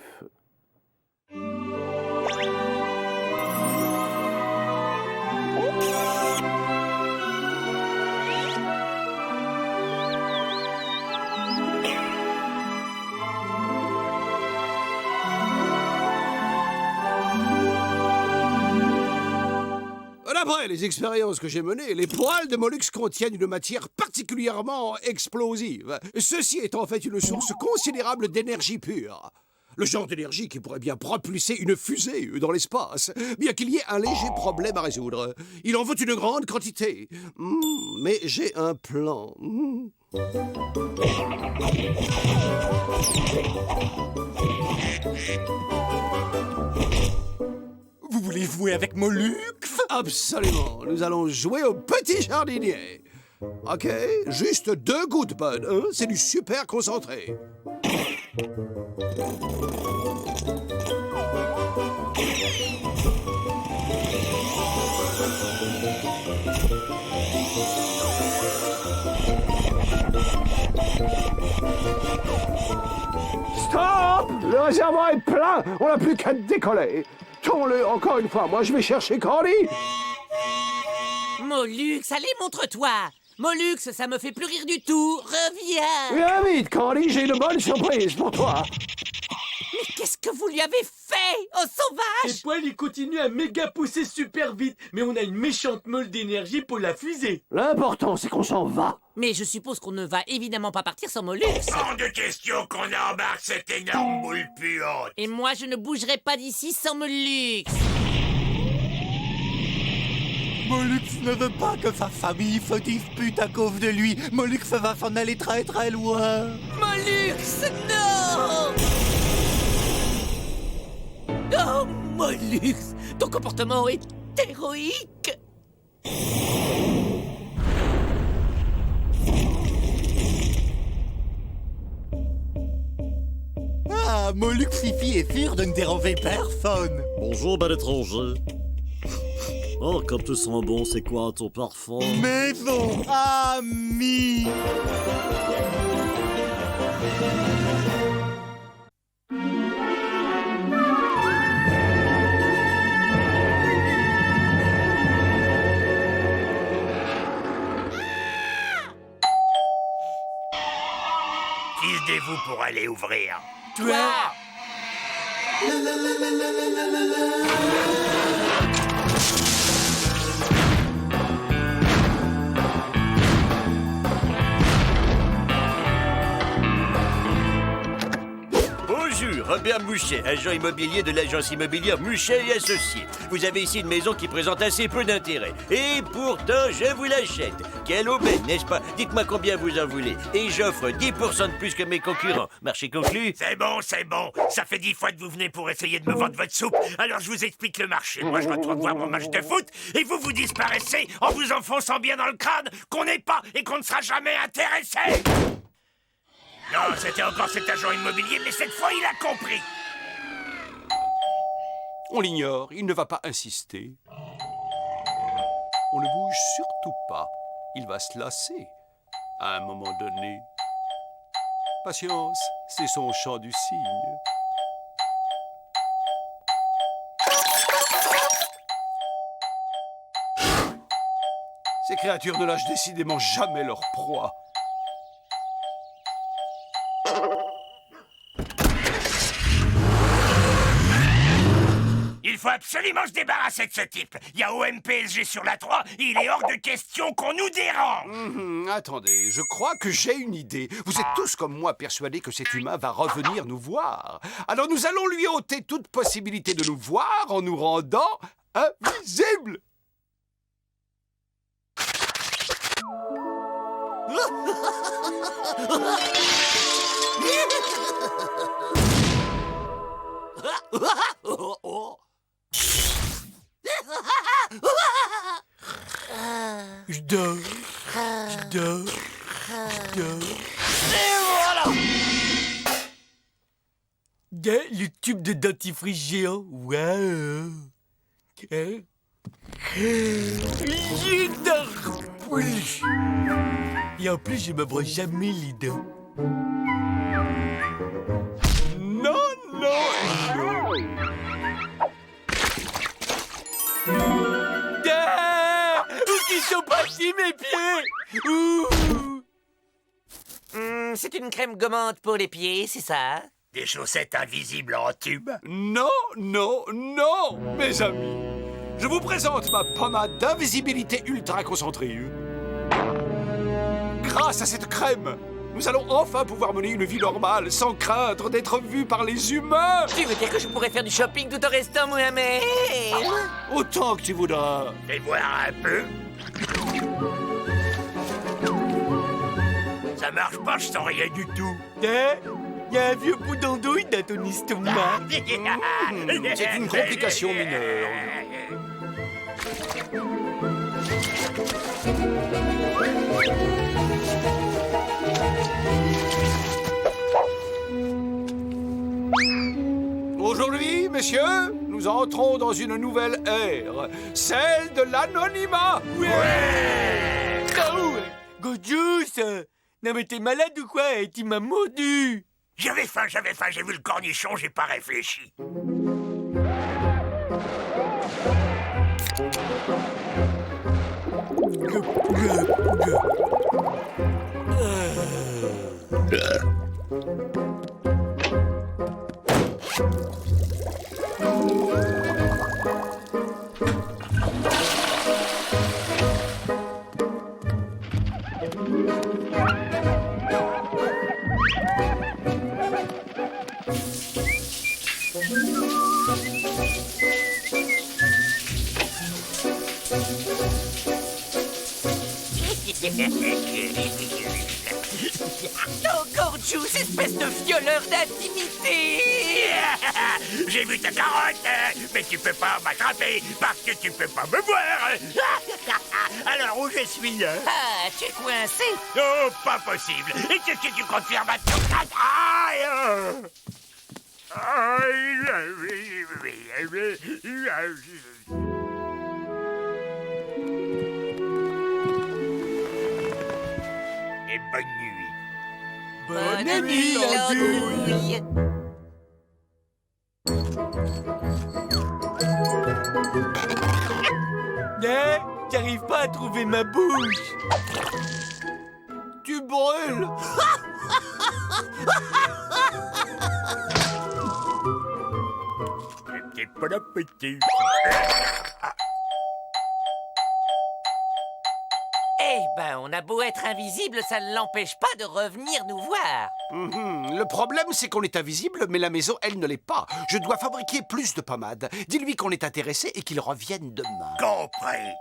D'après les expériences que j'ai menées, les poils de Molux contiennent une matière particulièrement explosive. Ceci est en fait une source considérable d'énergie pure. Le genre d'énergie qui pourrait bien propulser une fusée dans l'espace, bien qu'il y ait un léger problème à résoudre. Il en faut une grande quantité. Mais j'ai un plan. Vous voulez jouer avec Molux? Absolument. Nous allons jouer au petit jardinier. Ok, juste 2 gouttes, Bud. Hein? C'est du super concentré. Stop! Le réservoir est plein, on n'a plus qu'à décoller. Tourne-le encore une fois, moi je vais chercher Candy. Mollux, allez, montre-toi. Mollux, ça me fait plus rire du tout. Reviens. Viens vite, Candy, j'ai une bonne surprise pour toi. Mais qu'est-ce que vous lui avez fait, oh Et sauvage? Poil, il continue à méga pousser super vite, mais on a une méchante meule d'énergie pour la fusée. L'important, c'est qu'on s'en va. Mais je suppose qu'on ne va évidemment pas partir sans Mollux. Hors de question qu'on embarque cette énorme boule puante. Et moi, je ne bougerai pas d'ici sans Mollux. Mollux ne veut pas que sa famille se dispute à cause de lui. Mollux va s'en aller très très loin. Mollux, non! Oh, Mollux, ton comportement est héroïque. Ah, Mollux Fifi est sûr de ne déranger personne. Bonjour, bel étranger. Oh, comme tu sens bon, c'est quoi ton parfum? Maison amie. Qui se dévoue pour aller ouvrir? Toi! Bonjour, Robert Mouchet, agent immobilier de l'agence immobilière Mouchet et Associés. Vous avez ici une maison qui présente assez peu d'intérêt. Et pourtant, je vous l'achète. Quelle aubaine, n'est-ce pas? Dites-moi combien vous en voulez. Et j'offre 10% de plus que mes concurrents. Marché conclu? C'est bon, c'est bon. Ça fait 10 fois que vous venez pour essayer de me vendre votre soupe. Alors je vous explique le marché. Moi, je retourne voir mon match de foot et vous disparaissez en vous enfonçant bien dans le crâne qu'on n'est pas et qu'on ne sera jamais intéressé. Non, c'était encore cet agent immobilier, mais cette fois, il a compris. On l'ignore, il ne va pas insister. On ne bouge surtout pas. Il va se lasser à un moment donné. Patience, c'est son chant du cygne. Ces créatures ne lâchent décidément jamais leur proie. Il faut absolument se débarrasser de ce type. Il y a OMPSG sur la 3 et il est hors de question qu'on nous dérange. Attendez, je crois que j'ai une idée. Vous êtes tous comme moi persuadés que cet humain va revenir nous voir. Alors nous allons lui ôter toute possibilité de nous voir en nous rendant invisibles. Je dors. Le tube de dentifrice géant. Waouh. Je dors plus. Et en plus, je me brosse jamais les dents. Non. Où qu'ils sont partis mes pieds? C'est une crème gommante pour les pieds, c'est ça? Des chaussettes invisibles en tube? Non, mes amis. Je vous présente ma pommade d'invisibilité ultra concentrée. Grâce à cette crème, nous allons enfin pouvoir mener une vie normale sans craindre d'être vus par les humains. Tu veux dire que je pourrais faire du shopping tout en restant Mohamed? Autant que tu voudras. Fais voir un peu. Ça marche pas, je sens rien du tout. Il y a un vieux bout d'andouille dans ton estomac. C'est une complication mineure. Aujourd'hui, messieurs, nous entrons dans une nouvelle ère, celle de l'anonymat. Gojus! Non mais t'es malade ou quoi? Tu m'as mordu! J'avais faim, j'ai vu le cornichon, j'ai pas réfléchi. Oh, Gorgeous, espèce de violeur d'intimité! J'ai vu ta carotte, mais tu peux pas m'attraper parce que tu peux pas me voir. Alors où je suis là? Ah, tu es coincé? Oh, pas possible. Et qu'est-ce que tu comptes faire maintenant? Et bonne nuit. Bonne nuit, l'andouille. Eh, j'arrive pas à trouver ma bouche. Tu brûles. C'est pas l'appétit. Eh ben, on a beau être invisible, ça ne l'empêche pas de revenir nous voir. Le problème, c'est qu'on est invisible, mais la maison, elle ne l'est pas. Je dois fabriquer plus de pommade. Dis-lui qu'on est intéressé et qu'il revienne demain. Compris.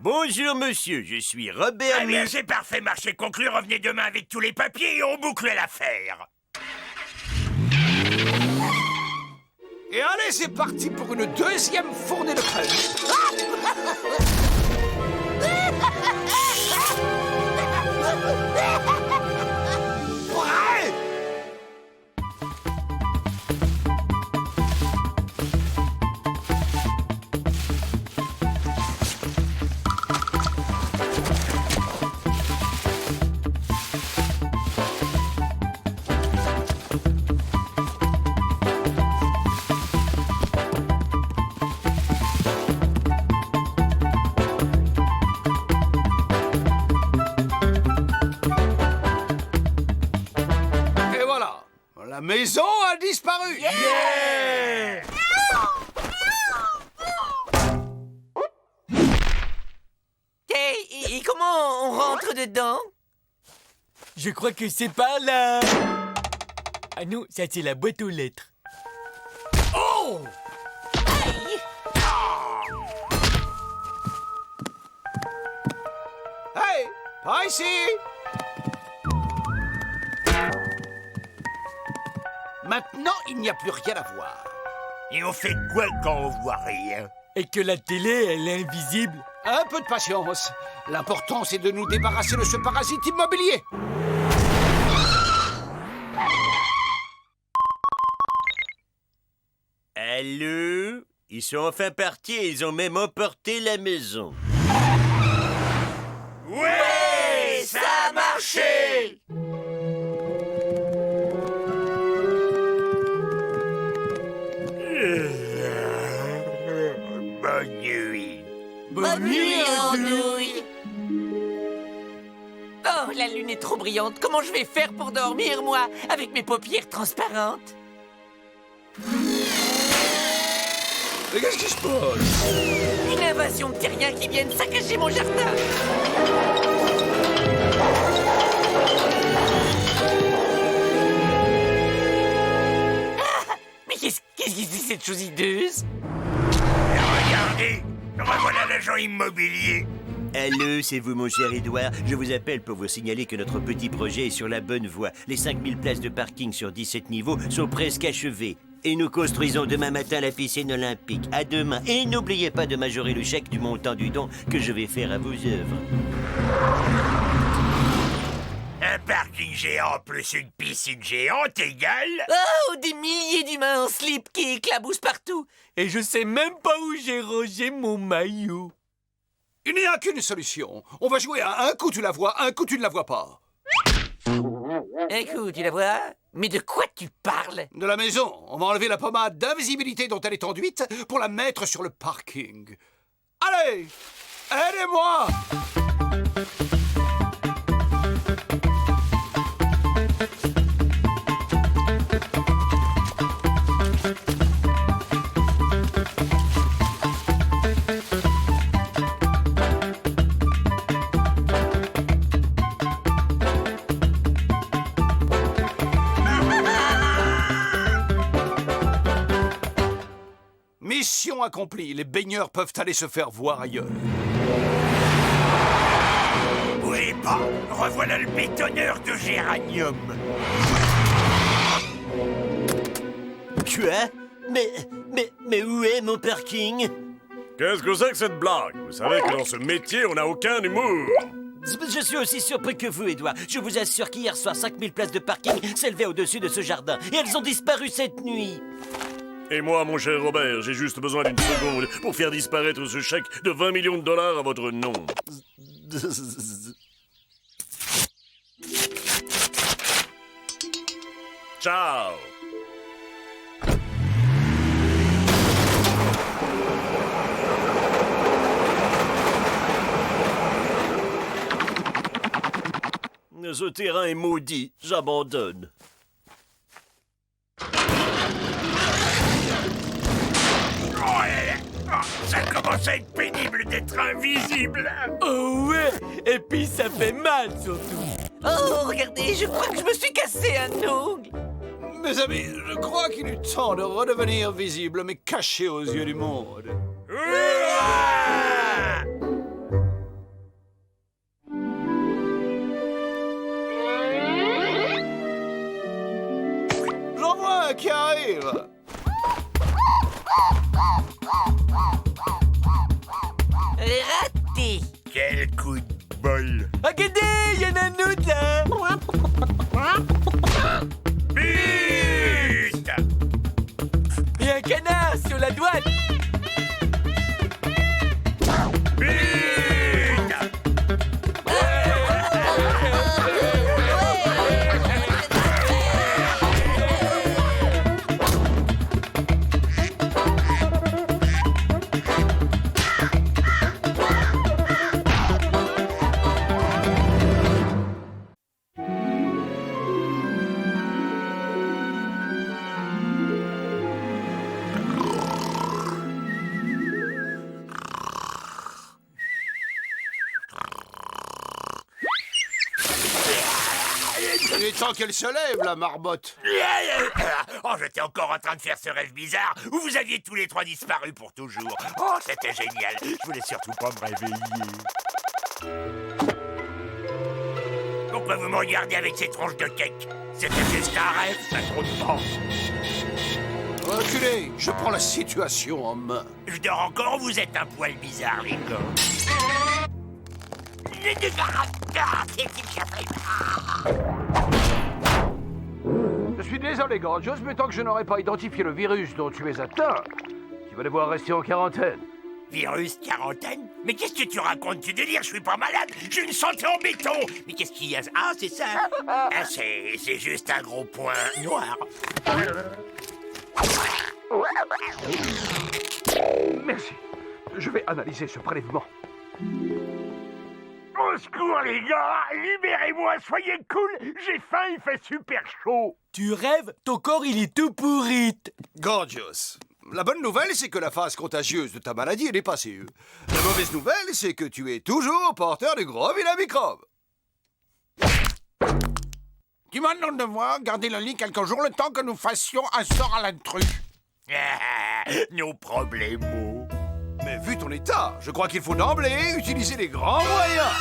Bonjour, monsieur, je suis Robert Très bien, Muche. c'est parfait, marché conclu. Revenez demain avec tous les papiers et on boucle l'affaire. Et allez, c'est parti pour une deuxième fournée de crème. Prêt? Et voilà, la maison a disparu. Et comment on rentre dedans? Je crois que c'est par là. Ah non, ça c'est la boîte aux lettres. Oh! Aïe! Hey, par ici. Maintenant, il n'y a plus rien à voir. Et on fait quoi quand on voit rien? Et que la télé, elle est invisible. Un peu de patience. L'important, c'est de nous débarrasser de ce parasite immobilier. Allô? Ils sont enfin partis et ils ont même emporté la maison. Ouais, ça a marché! Bonne nuit. Bonne nuit, andouille. Oh, la lune est trop brillante. Comment je vais faire pour dormir, moi, avec mes paupières transparentes? Mais qu'est-ce qui se passe? Une invasion de terriens qui viennent saccager mon jardin. Ah, mais qu'est-ce que c'est cette chose hideuse? Regardez, revoilà l'agent immobilier. Allô, c'est vous, mon cher Édouard. Je vous appelle pour vous signaler que notre petit projet est sur la bonne voie. Les 5000 places de parking sur 17 niveaux sont presque achevées. Et nous construisons demain matin la piscine olympique. À demain. Et n'oubliez pas de majorer le chèque du montant du don que je vais faire à vos œuvres. Un parking géant plus une piscine géante égale... Oh, des milliers d'humains en slip qui éclaboussent partout. Et je sais même pas où j'ai rangé mon maillot. Il n'y a qu'une solution. On va jouer à un coup tu la vois, un coup tu ne la vois pas. Un coup, tu la vois? Mais de quoi tu parles? De la maison. On va enlever la pommade d'invisibilité dont elle est enduite pour la mettre sur le parking. Allez, aidez-moi! Mission accomplie, les baigneurs peuvent aller se faire voir ailleurs. Oui, pas. Revoilà le bétonneur de géranium. Quoi? Mais où est mon parking? Qu'est-ce que c'est que cette blague? Vous savez que dans ce métier, on n'a aucun humour. Je suis aussi surpris que vous, Edouard. Je vous assure qu'hier soir, 5000 places de parking s'élevaient au-dessus de ce jardin. Et elles ont disparu cette nuit. Et moi, mon cher Robert, j'ai juste besoin d'une seconde pour faire disparaître ce chèque de 20 millions de dollars à votre nom. Ciao. Ce terrain est maudit. J'abandonne. Ça commence à être pénible d'être invisible. Oh ouais. Et puis ça fait mal surtout. Oh, regardez, je crois que je me suis cassé un ongle. Mes amis, je crois qu'il est temps de redevenir visible, mais caché aux yeux du monde. J'en vois un qui arrive. Raté. Quel coup de bol. Regardez, il y en a un autre là. But! Il y a un canard sur la douane. Il est temps qu'elle se lève, la marmotte. Oh, j'étais encore en train de faire ce rêve bizarre où vous aviez tous les trois disparu pour toujours. Oh, c'était génial. Je voulais surtout pas me réveiller. Pourquoi vous me regardez avec ces tronches de cake? C'était juste un rêve, ça trop de temps. Reculez, je prends la situation en main. Je dors encore, vous êtes un poil bizarre, les gars. Je suis désolé, Gorgios, mais tant que je n'aurai pas identifié le virus dont tu es atteint, tu vas devoir rester en quarantaine. Virus, quarantaine? Mais qu'est-ce que tu racontes? Tu délires, je suis pas malade, j'ai une santé en béton. Mais qu'est-ce qu'il y a? Ah, c'est ça? Ah, c'est juste un gros point noir. Merci. Je vais analyser ce prélèvement. Au secours, les gars! Libérez-moi, soyez cool! J'ai faim, il fait super chaud! Tu rêves? Ton corps, il est tout pourri. Gorgios, la bonne nouvelle, c'est que la phase contagieuse de ta maladie est dépassée. La mauvaise nouvelle, c'est que tu es toujours porteur du gros vilain microbe. Tu m'en demandes de moi, garder le lit quelques jours, le temps que nous fassions un sort à l'intrus. Nos problèmes. Mais vu ton état, je crois qu'il faut d'emblée utiliser les grands moyens.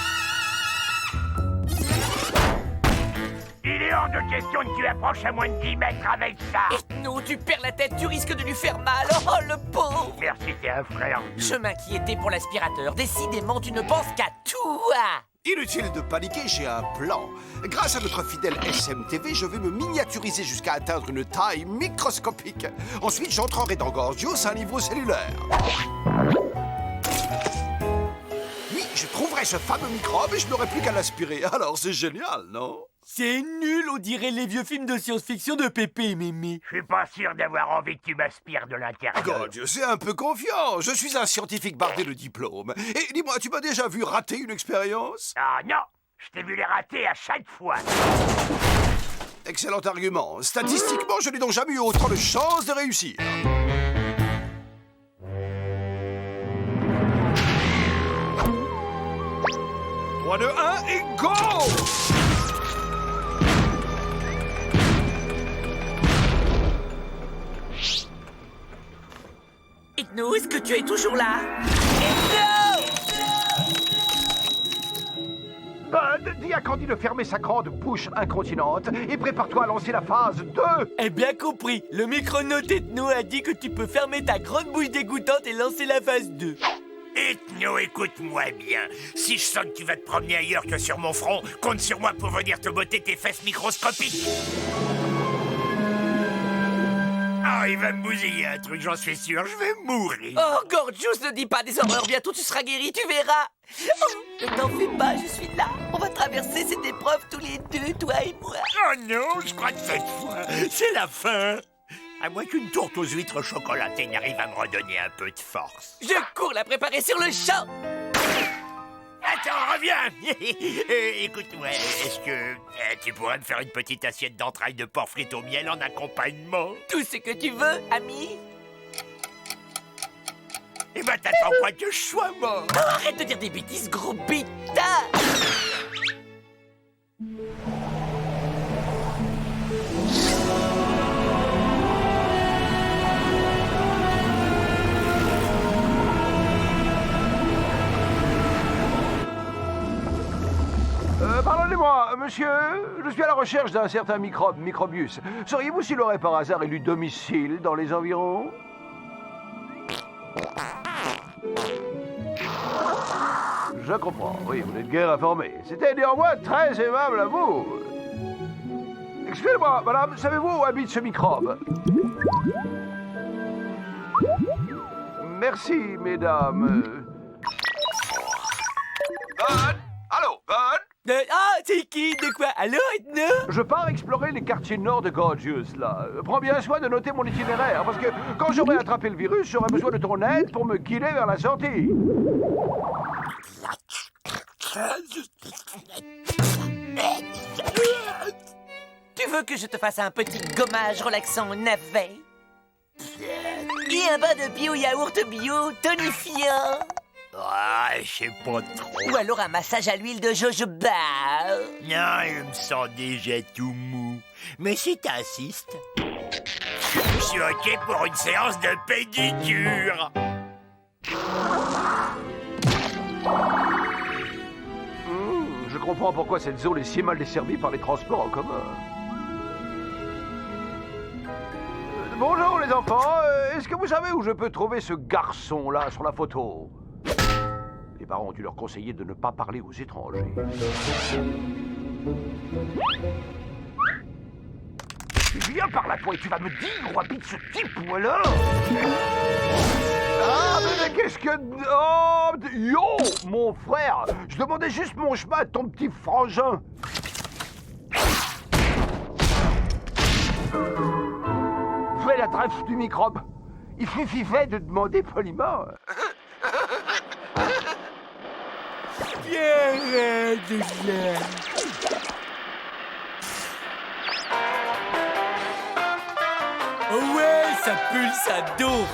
Il est hors de question que tu approches à moins de 10 mètres avec ça. Ethno, tu perds la tête, tu risques de lui faire mal. Oh, le pauvre. Merci, t'es un frère. Je m'inquiétais pour l'aspirateur. Décidément, tu ne penses qu'à toi. Inutile de paniquer, j'ai un plan. Grâce à notre fidèle SMTV, je vais me miniaturiser jusqu'à atteindre une taille microscopique. Ensuite, j'entrerai dans Gorgios à un niveau cellulaire. Oui, je trouverai ce fameux microbe et je n'aurai plus qu'à l'aspirer. Alors, c'est génial, non? C'est nul, on dirait les vieux films de science-fiction de Pépé et Mémé. Je suis pas sûr d'avoir envie que tu m'aspires de l'intérieur. Gorgios, c'est un peu confiant. Je suis un scientifique bardé de diplôme. Et dis-moi, tu m'as déjà vu rater une expérience? Ah non, je t'ai vu les rater à chaque fois. Excellent argument. Statistiquement, je n'ai donc jamais eu autant de chances de réussir. 3, 2, 1 et go! Ethno, est-ce que tu es toujours là? Ethno! Bud, dis à Candy de fermer sa grande bouche incontinente et prépare-toi à lancer la phase 2. Eh bien compris, le micronaute Ethno a dit que tu peux fermer ta grande bouche dégoûtante et lancer la phase 2. Ethno, écoute-moi bien. Si je sens que tu vas te promener ailleurs que sur mon front, compte sur moi pour venir te botter tes fesses microscopiques. Ah, il va me bousiller un truc, j'en suis sûr, je vais mourir. Oh, Gorgios, ne dis pas des horreurs, bientôt tu seras guéri, tu verras. Oh, ne t'en fais pas, je suis là. On va traverser cette épreuve tous les deux, toi et moi. Oh non, je crois que cette fois, c'est la fin. À moins qu'une tourte aux huîtres chocolatées n'arrive à me redonner un peu de force. Je cours la préparer sur le champ. Attends, reviens. Écoute-moi, est-ce que tu pourrais me faire une petite assiette d'entrailles de porc frites au miel en accompagnement? Tout ce que tu veux, ami. Eh ben, t'attends quoi que je sois mort? Oh, arrête de dire des bêtises, gros bêta. Pardonnez-moi, monsieur, je suis à la recherche d'un certain microbe, Microbius. Sauriez-vous s'il aurait par hasard élu domicile dans les environs? Je comprends, oui, vous n'êtes guère informé. C'était néanmoins très aimable à vous. Excusez-moi, madame, savez-vous où habite ce microbe? Merci, mesdames. Bud? Allô, Bud? Ah, c'est qui? De quoi? Allô, Ethno? Je pars explorer les quartiers nord de Gorgios, là. Prends bien soin de noter mon itinéraire, parce que quand j'aurai attrapé le virus, j'aurai besoin de ton aide pour me guider vers la sortie. Tu veux que je te fasse un petit gommage relaxant au navet? Et un bain de bio-yaourt bio tonifiant? Ah, je sais pas trop. Ou alors un massage à l'huile de jojoba? Non, je me sens déjà tout mou. Mais si t'insistes, je suis OK pour une séance de pédicure. Je comprends pourquoi cette zone est si mal desservie par les transports en commun. Bonjour les enfants, est-ce que vous savez où je peux trouver ce garçon-là sur la photo? Les parents ont dû leur conseiller de ne pas parler aux étrangers. Viens par là, toi, et tu vas me dire où habite ce type, ou alors... Ah, mais qu'est-ce que... Oh, yo, mon frère, je demandais juste mon chemin à ton petit frangin. Fais la trêve du microbe. Il suffisait de demander poliment. Viens de là. Oh ouais, ça pulse à dos.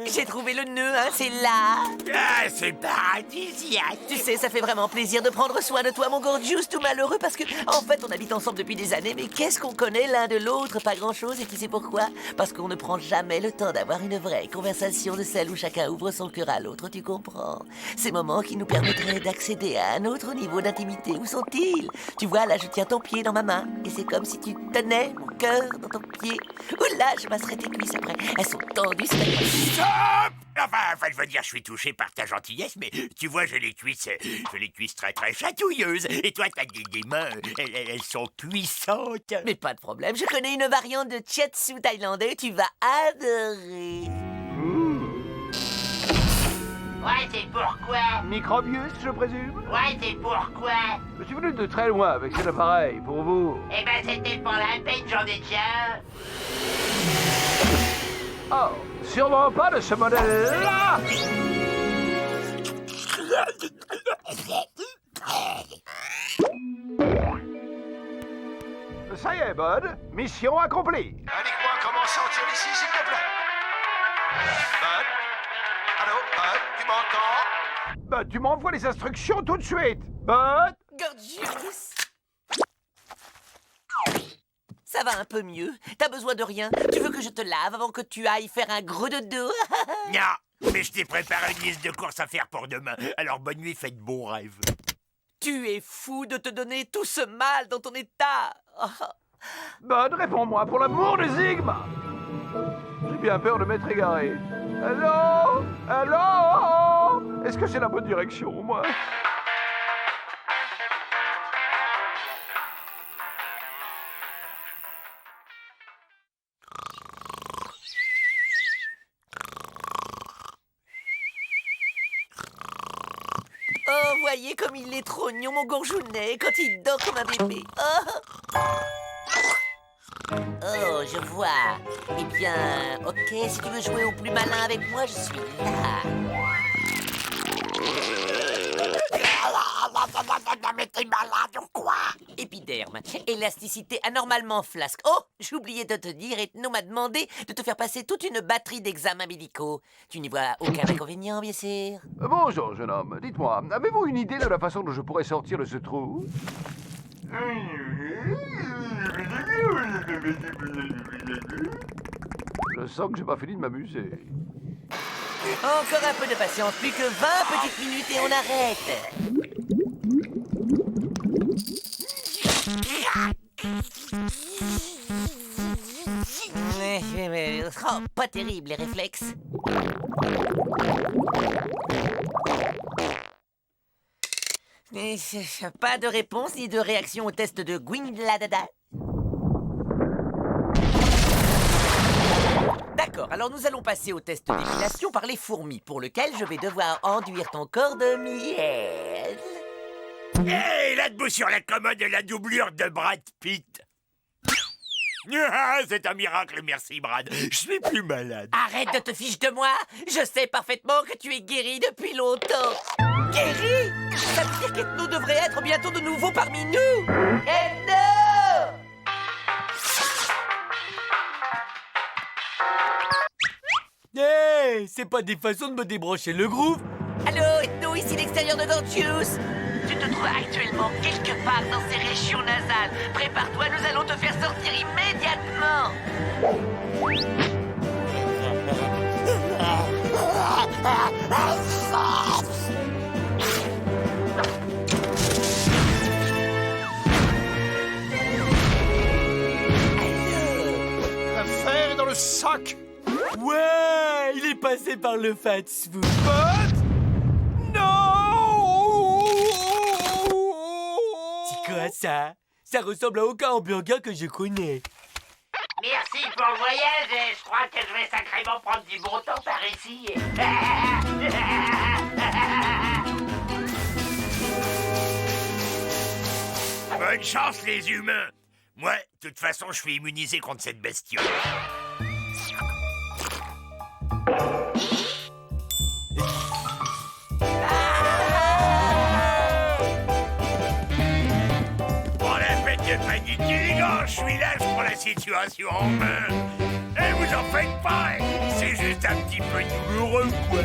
J'ai trouvé le nœud, hein, c'est là. Ah, c'est paradisiaque. Tu sais, ça fait vraiment plaisir de prendre soin de toi, mon Gorgeous, tout malheureux, parce que, en fait, on habite ensemble depuis des années, mais qu'est-ce qu'on connaît l'un de l'autre? Pas grand-chose, et tu sais pourquoi? Parce qu'on ne prend jamais le temps d'avoir une vraie conversation de celle où chacun ouvre son cœur à l'autre, tu comprends? Ces moments qui nous permettraient d'accéder à un autre niveau d'intimité, où sont-ils? Tu vois, là, je tiens ton pied dans ma main, et c'est comme si tu tenais mon cœur dans ton pied. Oula, je masserai tes cuisses après, elles sont tendues, c'est Stop! Enfin, je veux dire, je suis touché par ta gentillesse, mais tu vois, j'ai les cuisses très très chatouilleuses. Et toi, t'as des mains, elles sont puissantes. Mais pas de problème, je connais une variante de Chiatsu thaïlandais, tu vas adorer. Ouais, c'est pourquoi? Microbius, je présume? Ouais, c'est pourquoi? Je suis venu de très loin avec cet appareil, pour vous. Eh ben, c'était pour la peine, j'en ai déjà. Oh, sûrement pas de ce modèle-là! Ça y est, Bud. Mission accomplie. Indique-moi comment sortir d'ici, s'il te plaît. Bud? Allô, Bud? Tu m'entends? Bud, tu m'envoies les instructions tout de suite. Bud? Gorgeous. Ça va un peu mieux. T'as besoin de rien. Tu veux que je te lave avant que tu ailles faire un gros dodo? Non, mais je t'ai préparé une liste de courses à faire pour demain. Alors bonne nuit, faites bons rêves. Tu es fou de te donner tout ce mal dans ton état. Bud, réponds-moi pour l'amour de Sigma. J'ai bien peur de m'être égaré. Allô? Allô? Est-ce que c'est la bonne direction, moi? Oh, voyez comme il est trop mignon, mon gourjounet, quand il dort comme un bébé. Oh, je vois. Eh bien, ok, si tu veux jouer au plus malin avec moi, je suis là. Mais t'es malade ou quoi? Épiderme, élasticité anormalement flasque. Oh, j'ai oublié de te dire, Ethno m'a demandé de te faire passer toute une batterie d'examens médicaux. Tu n'y vois aucun inconvénient, bien sûr. Bonjour, jeune homme. Dites-moi, avez-vous une idée de la façon dont je pourrais sortir de ce trou? Je sens que j'ai pas fini de m'amuser. Encore un peu de patience, plus que 20 petites minutes et on arrête. Oh, pas terrible les réflexes. Pas de réponse ni de réaction au test de Gwynladada. D'accord, alors nous allons passer au test d'épilation par les fourmis, pour lequel je vais devoir enduire ton corps de miel. Hé, là debout sur la commode de la doublure de Brad Pitt. Ah, c'est un miracle, merci Brad. Je suis plus malade. Arrête de te fiche de moi. Je sais parfaitement que tu es guéri depuis longtemps. Guéri? Ça veut dire qu'Ethno devrait être bientôt de nouveau parmi nous. Ethno! Hey, c'est pas des façons de me débrancher le groove. Allô, Ethno, ici l'extérieur de Gorgeous. Tu te trouves actuellement quelque part dans ces régions nasales. Prépare-toi, nous allons te faire sortir immédiatement. L'affaire est dans le sac. Ouais, il est passé par le fast food. C'est quoi ça? Ça ressemble à aucun hamburger que je connais. Merci pour le voyage et je crois que je vais sacrément prendre du bon temps par ici. Bonne chance les humains. Moi, de toute façon, je suis immunisé contre cette bestiole. De panique, les gars, je suis là, je prends la situation en main. Et vous en faites pas, c'est juste un petit peu douloureux, quoi.